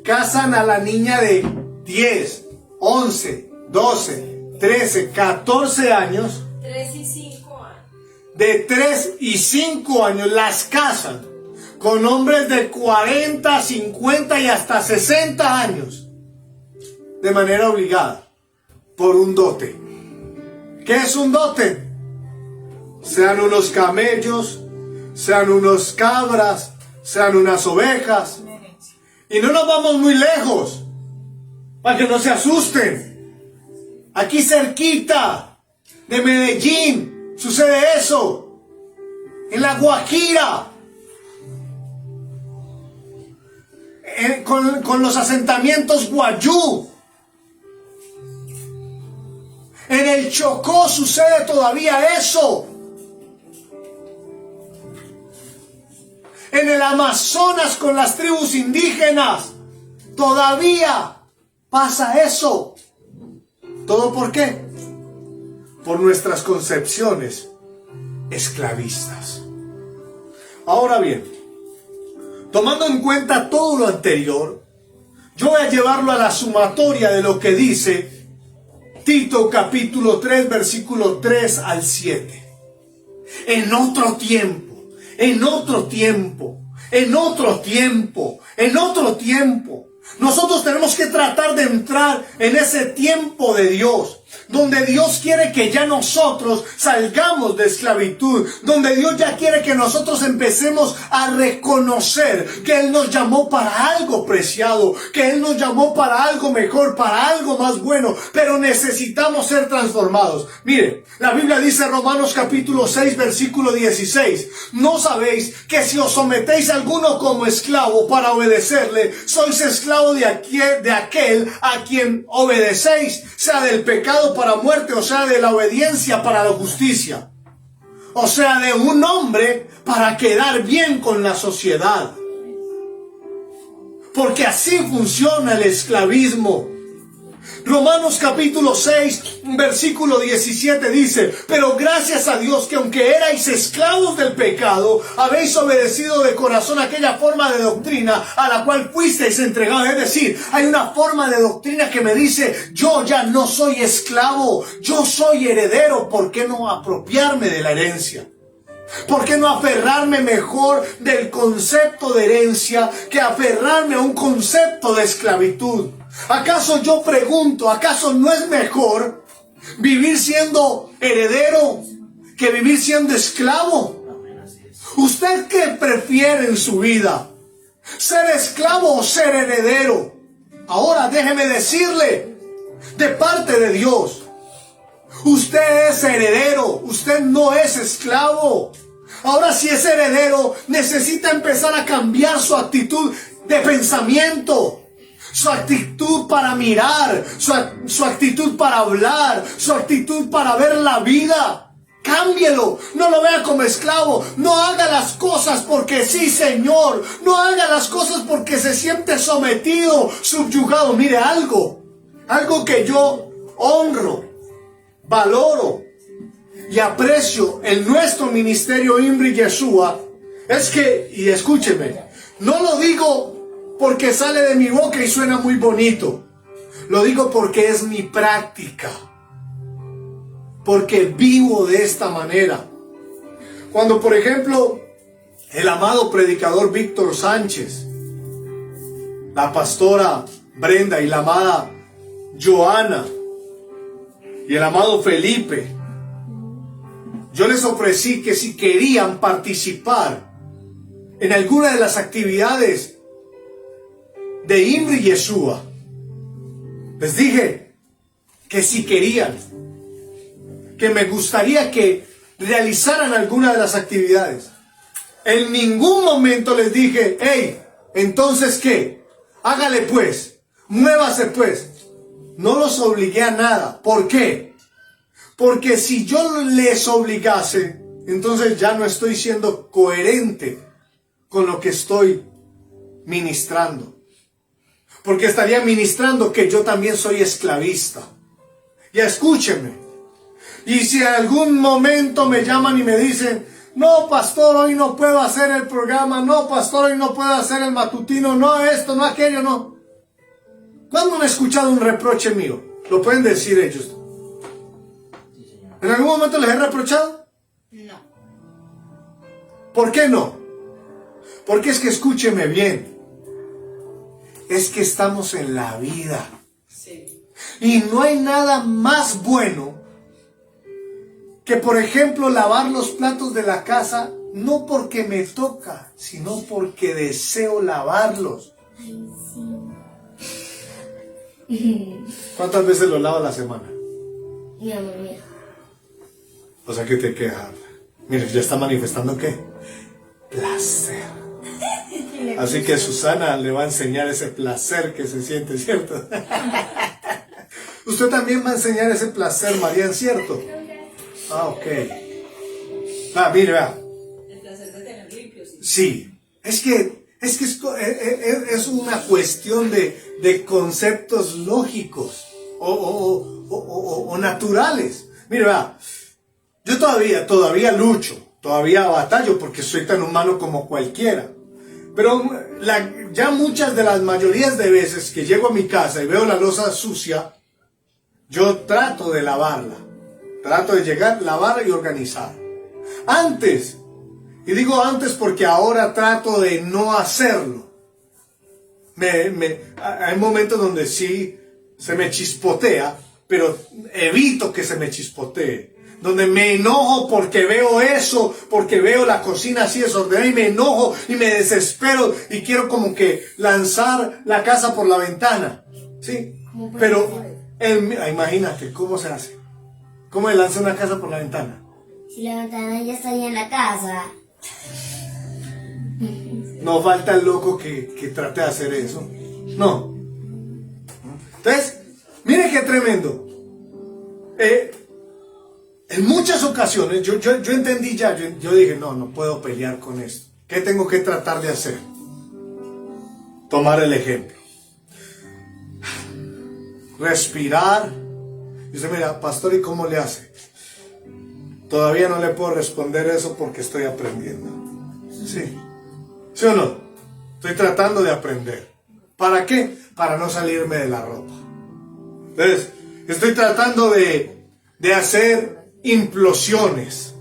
casan a la niña de 10, 11, 12, 13, 14 años. 3 y 5 años. De 3 y 5 años las casan con hombres de 40, 50 y hasta 60 años de manera obligada por un dote. ¿Qué es un dote? Sean unos camellos, sean unos cabras, sean unas ovejas. Y no nos vamos muy lejos, para que no se asusten. Aquí cerquita de Medellín sucede eso. En La Guajira. Con los asentamientos Guayú. En el Chocó sucede todavía eso. En el Amazonas con las tribus indígenas todavía pasa eso. ¿Todo por qué? Por nuestras concepciones esclavistas. Ahora bien, tomando en cuenta todo lo anterior, yo voy a llevarlo a la sumatoria de lo que dice Tito capítulo 3, versículo 3 al 7. En otro tiempo, nosotros tenemos que tratar de entrar en ese tiempo de Dios, donde Dios quiere que ya nosotros salgamos de esclavitud, donde Dios ya quiere que nosotros empecemos a reconocer que Él nos llamó para algo preciado, que Él nos llamó para algo mejor, para algo más bueno, pero necesitamos ser transformados. Mire, la Biblia dice en Romanos capítulo 6, versículo 16, ¿no sabéis que si os sometéis a alguno como esclavo para obedecerle, sois esclavo de aquel a quien obedecéis, sea del pecado para muerte, o sea de la obediencia para la justicia? O sea, de un hombre para quedar bien con la sociedad. Porque así funciona el esclavismo. Romanos capítulo 6, versículo 17 dice, pero gracias a Dios que aunque erais esclavos del pecado, habéis obedecido de corazón aquella forma de doctrina a la cual fuisteis entregados. Es decir, hay una forma de doctrina que me dice, yo ya no soy esclavo, yo soy heredero. ¿Por qué no apropiarme de la herencia? ¿Por qué no aferrarme mejor del concepto de herencia que aferrarme a un concepto de esclavitud? ¿Acaso yo pregunto, acaso no es mejor vivir siendo heredero que vivir siendo esclavo? ¿Usted qué prefiere en su vida? ¿Ser esclavo o ser heredero? Ahora déjeme decirle, de parte de Dios, usted es heredero, usted no es esclavo. Ahora, si es heredero, necesita empezar a cambiar su actitud de pensamiento, su actitud para mirar, su actitud para hablar, su actitud para ver la vida. Cámbielo, no lo vea como esclavo, no haga las cosas porque sí, Señor, no haga las cosas porque se siente sometido, subyugado. Mire, algo que yo honro, valoro y aprecio en nuestro ministerio IMRI Yeshua es que, y escúcheme, no lo digo porque sale de mi boca y suena muy bonito, lo digo porque es mi práctica, porque vivo de esta manera. Cuando, por ejemplo, el amado predicador Víctor Sánchez, la pastora Brenda y la amada Joana y el amado Felipe, yo les ofrecí que si querían participar en alguna de las actividades de IMRI Yeshua, les dije que si querían, que me gustaría que realizaran alguna de las actividades. En ningún momento les dije, hey, entonces ¿qué? Hágale pues, muévase pues. No los obligué a nada. ¿Por qué? Porque si yo les obligase, entonces ya no estoy siendo coherente con lo que estoy ministrando. Porque estaría ministrando que yo también soy esclavista. Ya escúcheme. Y si en algún momento me llaman y me dicen, no, pastor, hoy no puedo hacer el programa, no, pastor, hoy no puedo hacer el matutino, no esto, no aquello, no. ¿Cuándo han escuchado un reproche mío? Lo pueden decir ellos. ¿En algún momento les he reprochado? No. ¿Por qué no? Porque es que escúcheme bien. Es que estamos en la vida. Sí. Y no hay nada más bueno que, por ejemplo, lavar los platos de la casa no porque me toca, sino porque deseo lavarlos. Ay, sí. ¿Cuántas veces los lavo a la semana? Mi amor mío. O sea que te quejas. Mire, ya está manifestando ¿qué? Placer. Así que Susana le va a enseñar ese placer que se siente, ¿cierto? Usted también va a enseñar ese placer, Marian, ¿cierto? Ah, ok. Ah, mire, vea. El placer de tener limpio, sí. Sí, es una cuestión de conceptos lógicos o naturales. Mire, vea, yo todavía lucho, todavía batallo porque soy tan humano como cualquiera. Pero ya muchas de las mayorías de veces que llego a mi casa y veo la loza sucia, yo trato de lavarla. Trato de llegar, lavar y organizar. Antes, y digo antes porque ahora trato de no hacerlo. Hay momentos donde sí se me chispotea, pero evito que se me chispotee. Donde me enojo porque veo eso, porque veo la cocina así desordenada y me enojo y me desespero y quiero como que lanzar la casa por la ventana. ¿Sí? Pero imagínate, ¿cómo se hace? ¿Cómo se lanza una casa por la ventana? Si la ventana ya está ahí en la casa. No falta el loco que trate de hacer eso. No. Entonces, mire qué tremendo. En muchas ocasiones yo entendí ya, yo dije, no puedo pelear con esto. ¿Qué tengo que tratar de hacer? Tomar el ejemplo. Respirar. Y usted mira, pastor, ¿y cómo le hace? Todavía no le puedo responder eso porque estoy aprendiendo. Sí. ¿Sí o no? Estoy tratando de aprender. ¿Para qué? Para no salirme de la ropa. Entonces, estoy tratando de hacer implosiones,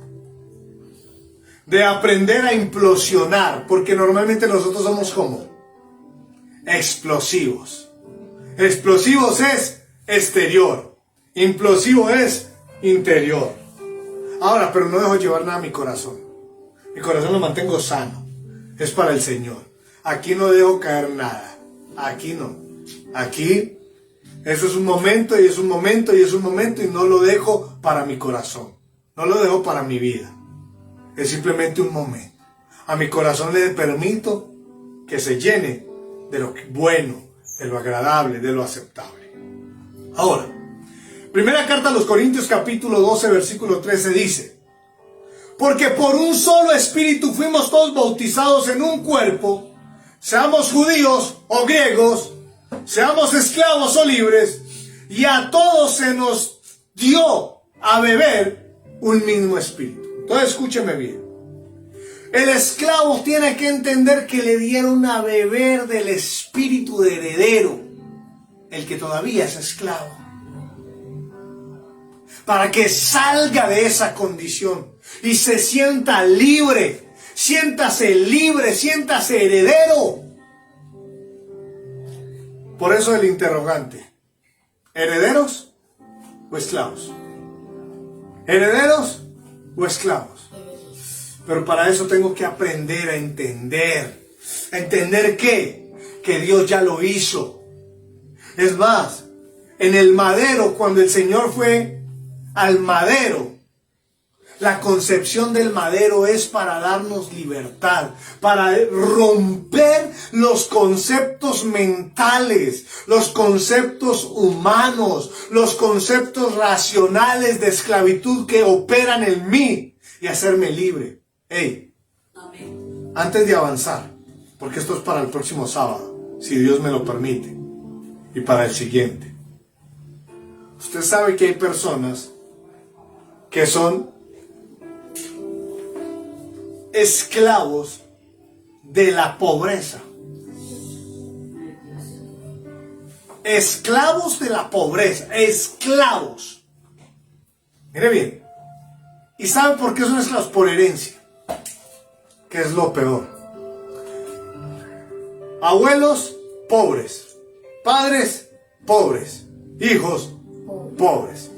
de aprender a implosionar, porque normalmente nosotros somos como explosivos. Explosivos es exterior, implosivo es interior. Ahora, pero no dejo llevar nada a mi corazón. Mi corazón lo mantengo sano, es para el Señor. Aquí no dejo caer nada, aquí no. Aquí eso es un momento y es un momento y es un momento y no lo dejo para mi corazón. No lo dejo para mi vida. Es simplemente un momento. A mi corazón le permito que se llene de lo bueno, de lo agradable, de lo aceptable. Ahora, primera carta a los Corintios capítulo 12 versículo 13 dice: porque por un solo espíritu fuimos todos bautizados en un cuerpo, seamos judíos o griegos, seamos esclavos o libres, y a todos se nos dio a beber un mismo espíritu. Entonces escúcheme bien. El esclavo tiene que entender que le dieron a beber del espíritu de heredero, el que todavía es esclavo, para que salga de esa condición y se sienta libre. Siéntase libre, siéntase heredero. Por eso el interrogante: ¿herederos o esclavos? ¿Herederos o esclavos? Pero para eso tengo que aprender a entender. ¿A entender qué? Que Dios ya lo hizo. Es más, en el madero, cuando el Señor fue al madero, la concepción del madero es para darnos libertad, para romper los conceptos mentales, los conceptos humanos, los conceptos racionales de esclavitud que operan en mí y hacerme libre. Hey, Amén. antes de avanzar, porque esto es para el próximo sábado, si Dios me lo permite, y para el siguiente. Usted sabe que hay personas que son esclavos de la pobreza. Esclavos de la pobreza. Esclavos. Mire bien. ¿Y sabe por qué son esclavos? Por herencia. Que es lo peor. Abuelos pobres. Padres pobres. Hijos pobres.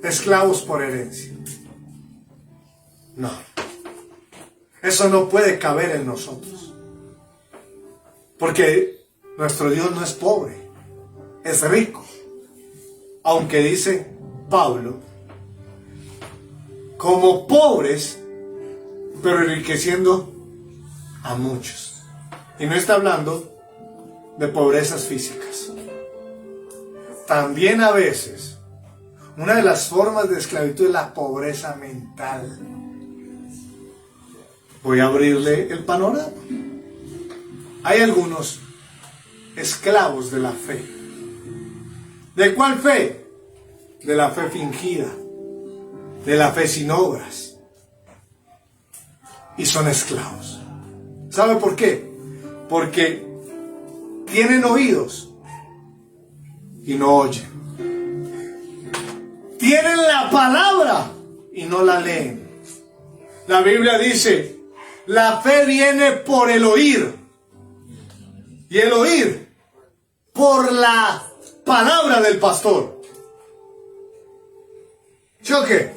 Esclavos por herencia. No. Eso no puede caber en nosotros. Porque nuestro Dios no es pobre, es rico. Aunque dice Pablo, como pobres, pero enriqueciendo a muchos. Y no está hablando de pobrezas físicas. También a veces, una de las formas de esclavitud es la pobreza mental. Voy a abrirle el panorama. Hay algunos esclavos de la fe. ¿De cuál fe? De la fe fingida, de la fe sin obras. Y son esclavos. ¿Sabe por qué? Porque tienen oídos y no oyen. Tienen la palabra y no la leen. La Biblia dice, la fe viene por el oír. Y el oír por la palabra del pastor. ¿Sí o qué?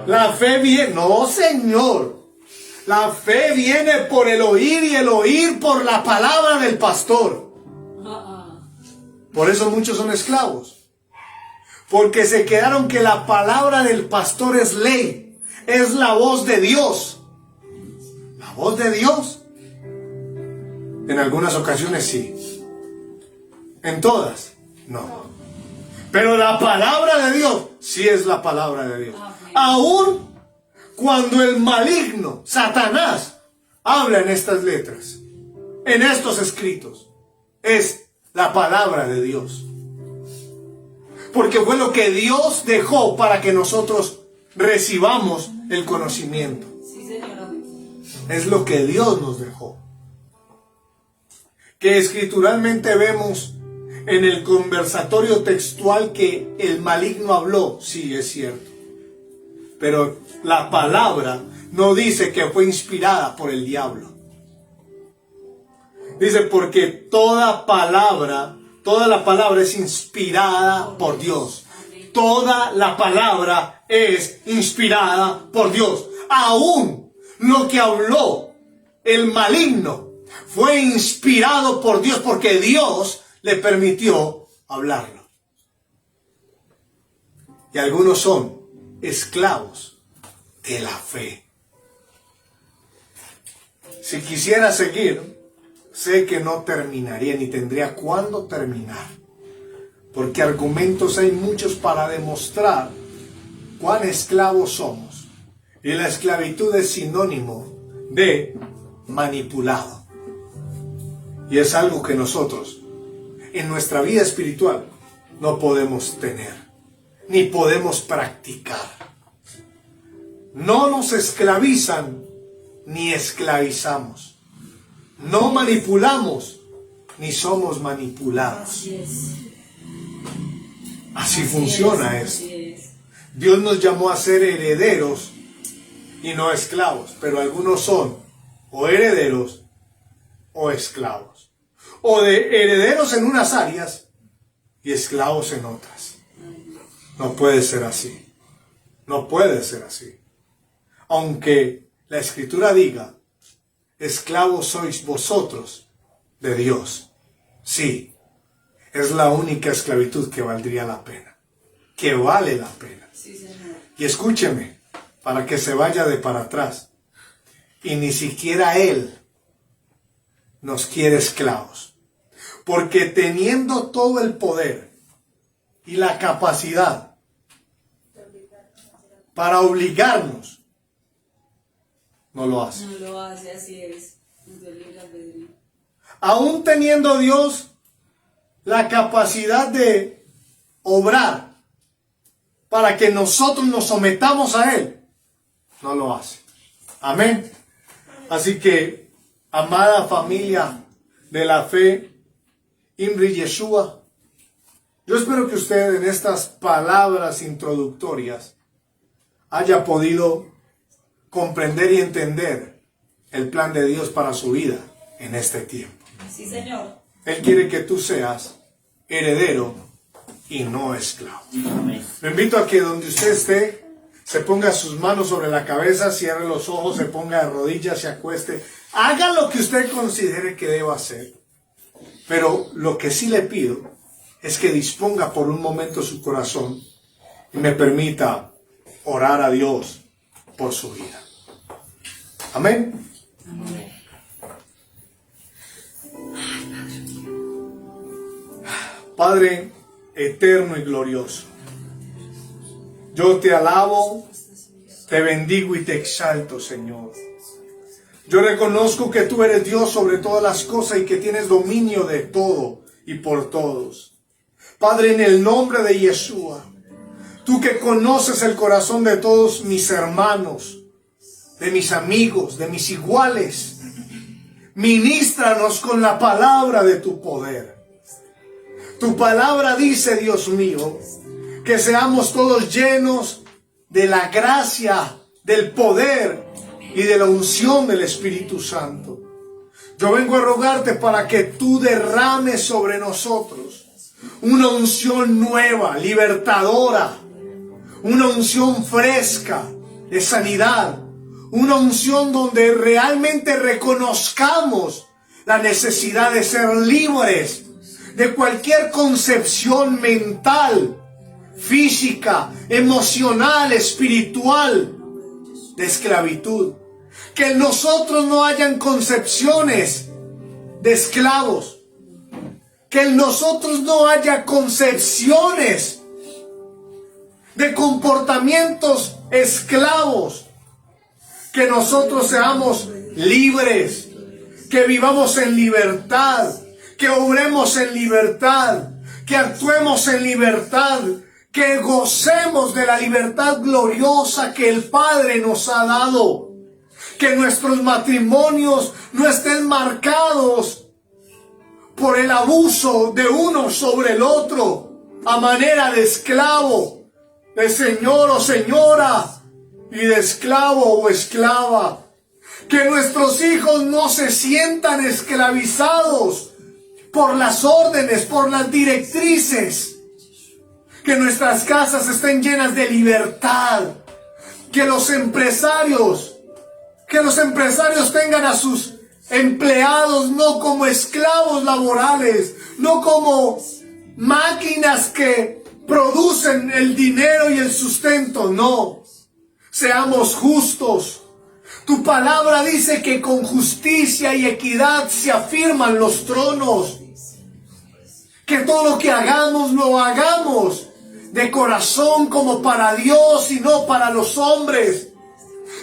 La fe viene, no señor. La fe viene por el oír y el oír por la palabra del pastor. Por eso muchos son esclavos. Porque se quedaron que la palabra del pastor es ley. Es la voz de Dios. La voz de Dios. En algunas ocasiones sí. En todas, no. Pero la palabra de Dios sí es la palabra de Dios. Aún cuando el maligno, Satanás, habla en estas letras, en estos escritos, es la palabra de Dios. Porque fue lo que Dios dejó para que nosotros recibamos el conocimiento. Sí, señor. Es lo que Dios nos dejó. Que escrituralmente vemos en el conversatorio textual que el maligno habló, sí, es cierto. Pero la palabra no dice que fue inspirada por el diablo. Dice porque toda la palabra es inspirada por Dios. Toda la palabra es inspirada por Dios. Aún lo que habló el maligno fue inspirado por Dios porque Dios le permitió hablarlo. Y algunos son esclavos de la fe. Si quisiera seguir, sé que no terminaría ni tendría cuándo terminar. Porque argumentos hay muchos para demostrar cuán esclavos somos. Y la esclavitud es sinónimo de manipulado. Y es algo que nosotros en nuestra vida espiritual no podemos tener, ni podemos practicar. No nos esclavizan, ni esclavizamos. No manipulamos, ni somos manipulados. Así es. Así funciona esto. Así es. Dios nos llamó a ser herederos y no esclavos, pero algunos son o herederos o esclavos. O de herederos en unas áreas y esclavos en otras. No puede ser así. No puede ser así. Aunque la Escritura diga, esclavos sois vosotros de Dios. Sí, es la única esclavitud que valdría la pena. Que vale la pena. Sí, señor. Y escúcheme, para que se vaya de para atrás. Y ni siquiera Él nos quiere esclavos. Porque teniendo todo el poder y la capacidad para obligarnos, no lo hace. No lo hace, así es. Nos dio libre albedrío. Aún teniendo Dios la capacidad de obrar para que nosotros nos sometamos a Él, no lo hace. Amén. Así que, amada familia de la fe, Imri Yeshua, yo espero que usted en estas palabras introductorias haya podido comprender y entender el plan de Dios para su vida en este tiempo. Sí, señor. Él quiere que tú seas heredero y no esclavo. Amén. Lo invito a que donde usted esté, se ponga sus manos sobre la cabeza, cierre los ojos, se ponga de rodillas, se acueste. Haga lo que usted considere que deba hacer. Pero lo que sí le pido es que disponga por un momento su corazón y me permita orar a Dios por su vida. Amén. Padre eterno y glorioso, yo te alabo, te bendigo y te exalto, Señor. Yo reconozco que tú eres Dios sobre todas las cosas y que tienes dominio de todo y por todos. Padre, en el nombre de Yeshua, tú que conoces el corazón de todos mis hermanos, de mis amigos, de mis iguales, ministranos con la palabra de tu poder. Tu palabra dice, Dios mío, que seamos todos llenos de la gracia, del poder y de la unción del Espíritu Santo. Yo vengo a rogarte para que tú derrames sobre nosotros una unción nueva, libertadora, una unción fresca de sanidad, una unción donde realmente reconozcamos la necesidad de ser libres de cualquier concepción mental, física, emocional, espiritual de esclavitud. Que en nosotros no hayan concepciones de esclavos. Que en nosotros no haya concepciones de comportamientos esclavos. Que nosotros seamos libres. Que vivamos en libertad. Que obremos en libertad. Que actuemos en libertad. Que gocemos de la libertad gloriosa que el Padre nos ha dado. Que nuestros matrimonios no estén marcados por el abuso de uno sobre el otro, a manera de esclavo, de señor o señora, y de esclavo o esclava. Que nuestros hijos no se sientan esclavizados por las órdenes, por las directrices. Que nuestras casas estén llenas de libertad. Que los empresarios tengan a sus empleados no como esclavos laborales, no como máquinas que producen el dinero y el sustento, no. Seamos justos. Tu palabra dice que con justicia y equidad se afirman los tronos. Que todo lo que hagamos, lo hagamos de corazón como para Dios y no para los hombres.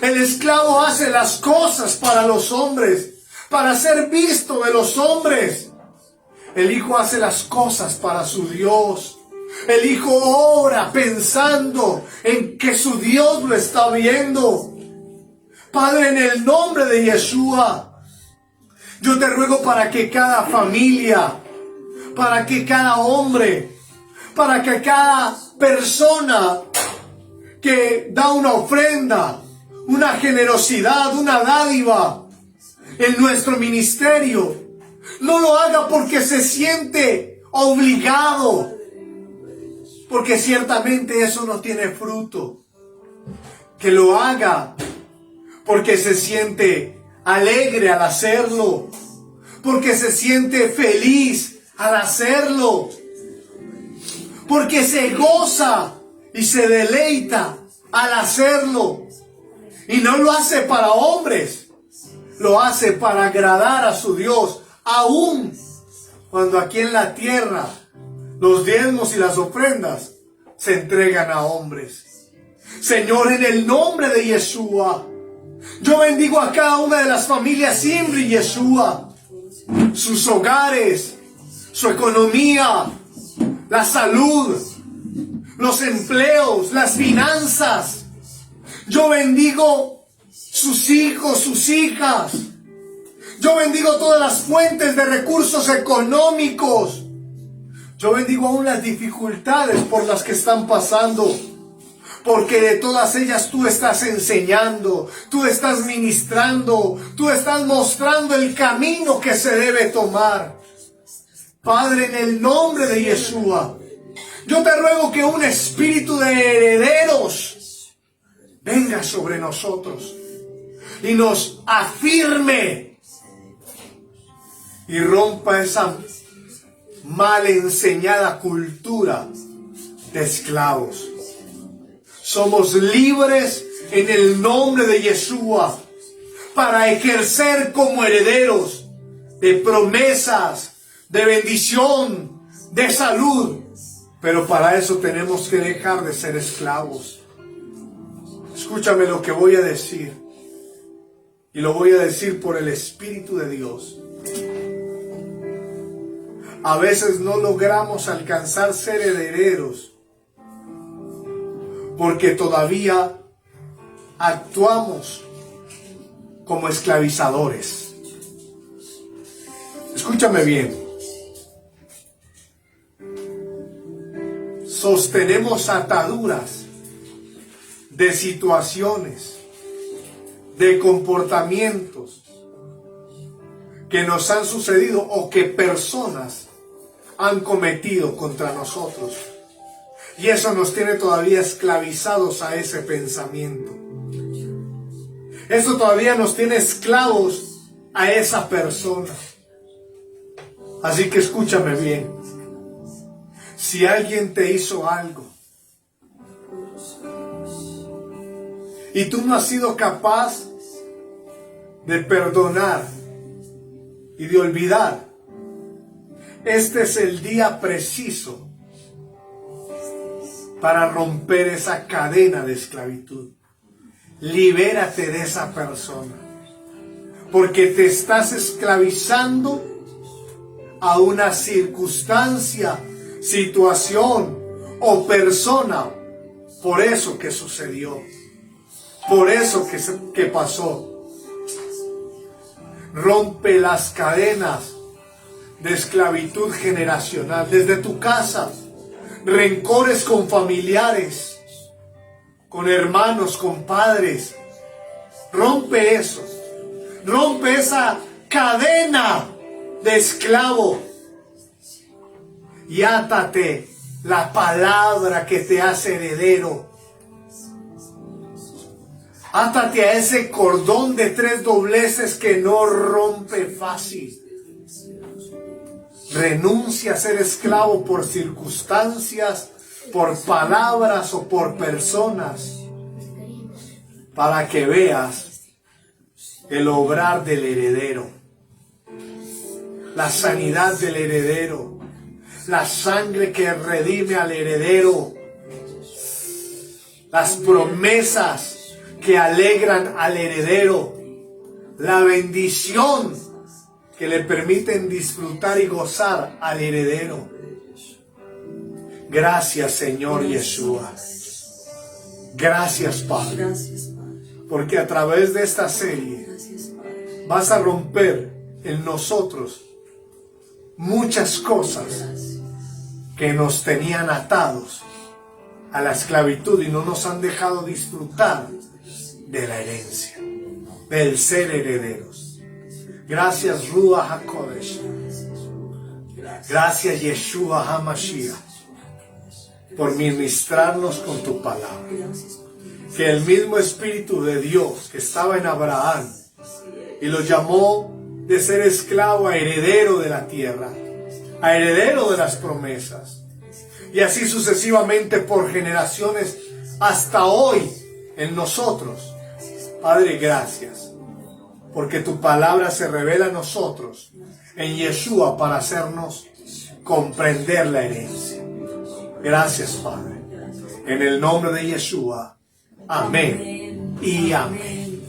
El esclavo hace las cosas para los hombres, para ser visto de los hombres. El hijo hace las cosas para su Dios. El hijo ora pensando en que su Dios lo está viendo. Padre, en el nombre de Yeshua, yo te ruego para que cada familia, para que cada hombre, para que cada persona que da una ofrenda, una generosidad, una dádiva en nuestro ministerio, no lo haga porque se siente obligado, porque ciertamente eso no tiene fruto. Que lo haga porque se siente alegre al hacerlo, porque se siente feliz al hacerlo, porque se goza y se deleita al hacerlo. Y no lo hace para hombres, lo hace para agradar a su Dios, aun cuando aquí en la tierra los diezmos y las ofrendas se entregan a hombres. Señor, en el nombre de Yeshua, yo bendigo a cada una de las familias Imri Yeshua, sus hogares, su economía, la salud, los empleos, las finanzas. Yo bendigo sus hijos, sus hijas. Yo bendigo todas las fuentes de recursos económicos. Yo bendigo aún las dificultades por las que están pasando. Porque de todas ellas tú estás enseñando, tú estás ministrando, tú estás mostrando el camino que se debe tomar. Padre, en el nombre de Yeshua, yo te ruego que un espíritu de herederos venga sobre nosotros y nos afirme y rompa esa mal enseñada cultura de esclavos. Somos libres en el nombre de Yeshua para ejercer como herederos de promesas, de bendición, de salud. Pero para eso tenemos que dejar de ser esclavos. Escúchame lo que voy a decir. Y lo voy a decir por el Espíritu de Dios. A veces no logramos alcanzar ser herederos porque todavía actuamos como esclavizadores. Escúchame bien. Sostenemos ataduras de situaciones, de comportamientos que nos han sucedido o que personas han cometido contra nosotros. Y eso nos tiene todavía esclavizados a ese pensamiento. Eso todavía nos tiene esclavos a esa persona. Así que escúchame bien. Si alguien te hizo algo y tú no has sido capaz de perdonar y de olvidar, este es el día preciso para romper esa cadena de esclavitud. Libérate de esa persona, porque te estás esclavizando a una circunstancia, situación o persona por eso que sucedió, por eso que pasó. Rompe las cadenas de esclavitud generacional desde tu casa, rencores con familiares, con hermanos, con padres. Rompe eso, rompe esa cadena de esclavo y átate la palabra que te hace heredero. Átate a ese cordón de 3 dobleces que no rompe fácil. Renuncia a ser esclavo por circunstancias, por palabras o por personas, para que veas el obrar del heredero, la sanidad del heredero, la sangre que redime al heredero, las promesas que alegran al heredero, la bendición que le permiten disfrutar y gozar al heredero. Gracias, Señor Yeshua. Gracias, Padre. Porque a través de esta serie vas a romper en nosotros muchas cosas que nos tenían atados a la esclavitud y no nos han dejado disfrutar de la herencia, del ser herederos. Gracias, Ruach HaKodesh. Gracias, Yeshua HaMashiach, por ministrarnos con tu palabra. Que el mismo Espíritu de Dios que estaba en Abraham y lo llamó de ser esclavo a heredero de la tierra, a heredero de las promesas, y así sucesivamente por generaciones hasta hoy en nosotros. Padre, gracias, porque tu palabra se revela a nosotros en Yeshua para hacernos comprender la herencia. Gracias, Padre. En el nombre de Yeshua. Amén y amén.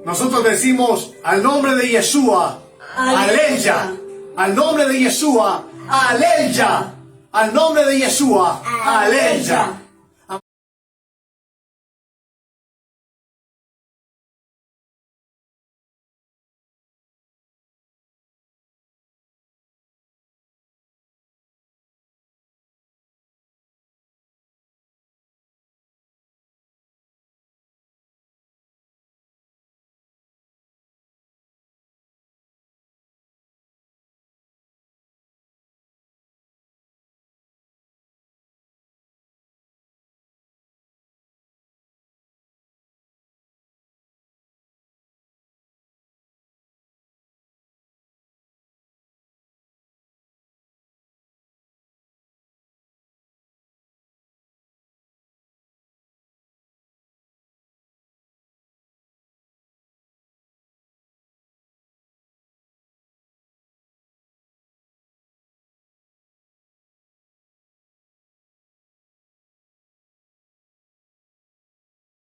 Nosotros decimos al nombre de Yeshua, aleluya. Al nombre de Yeshua, aleluya. Al nombre de Yeshua, aleluya.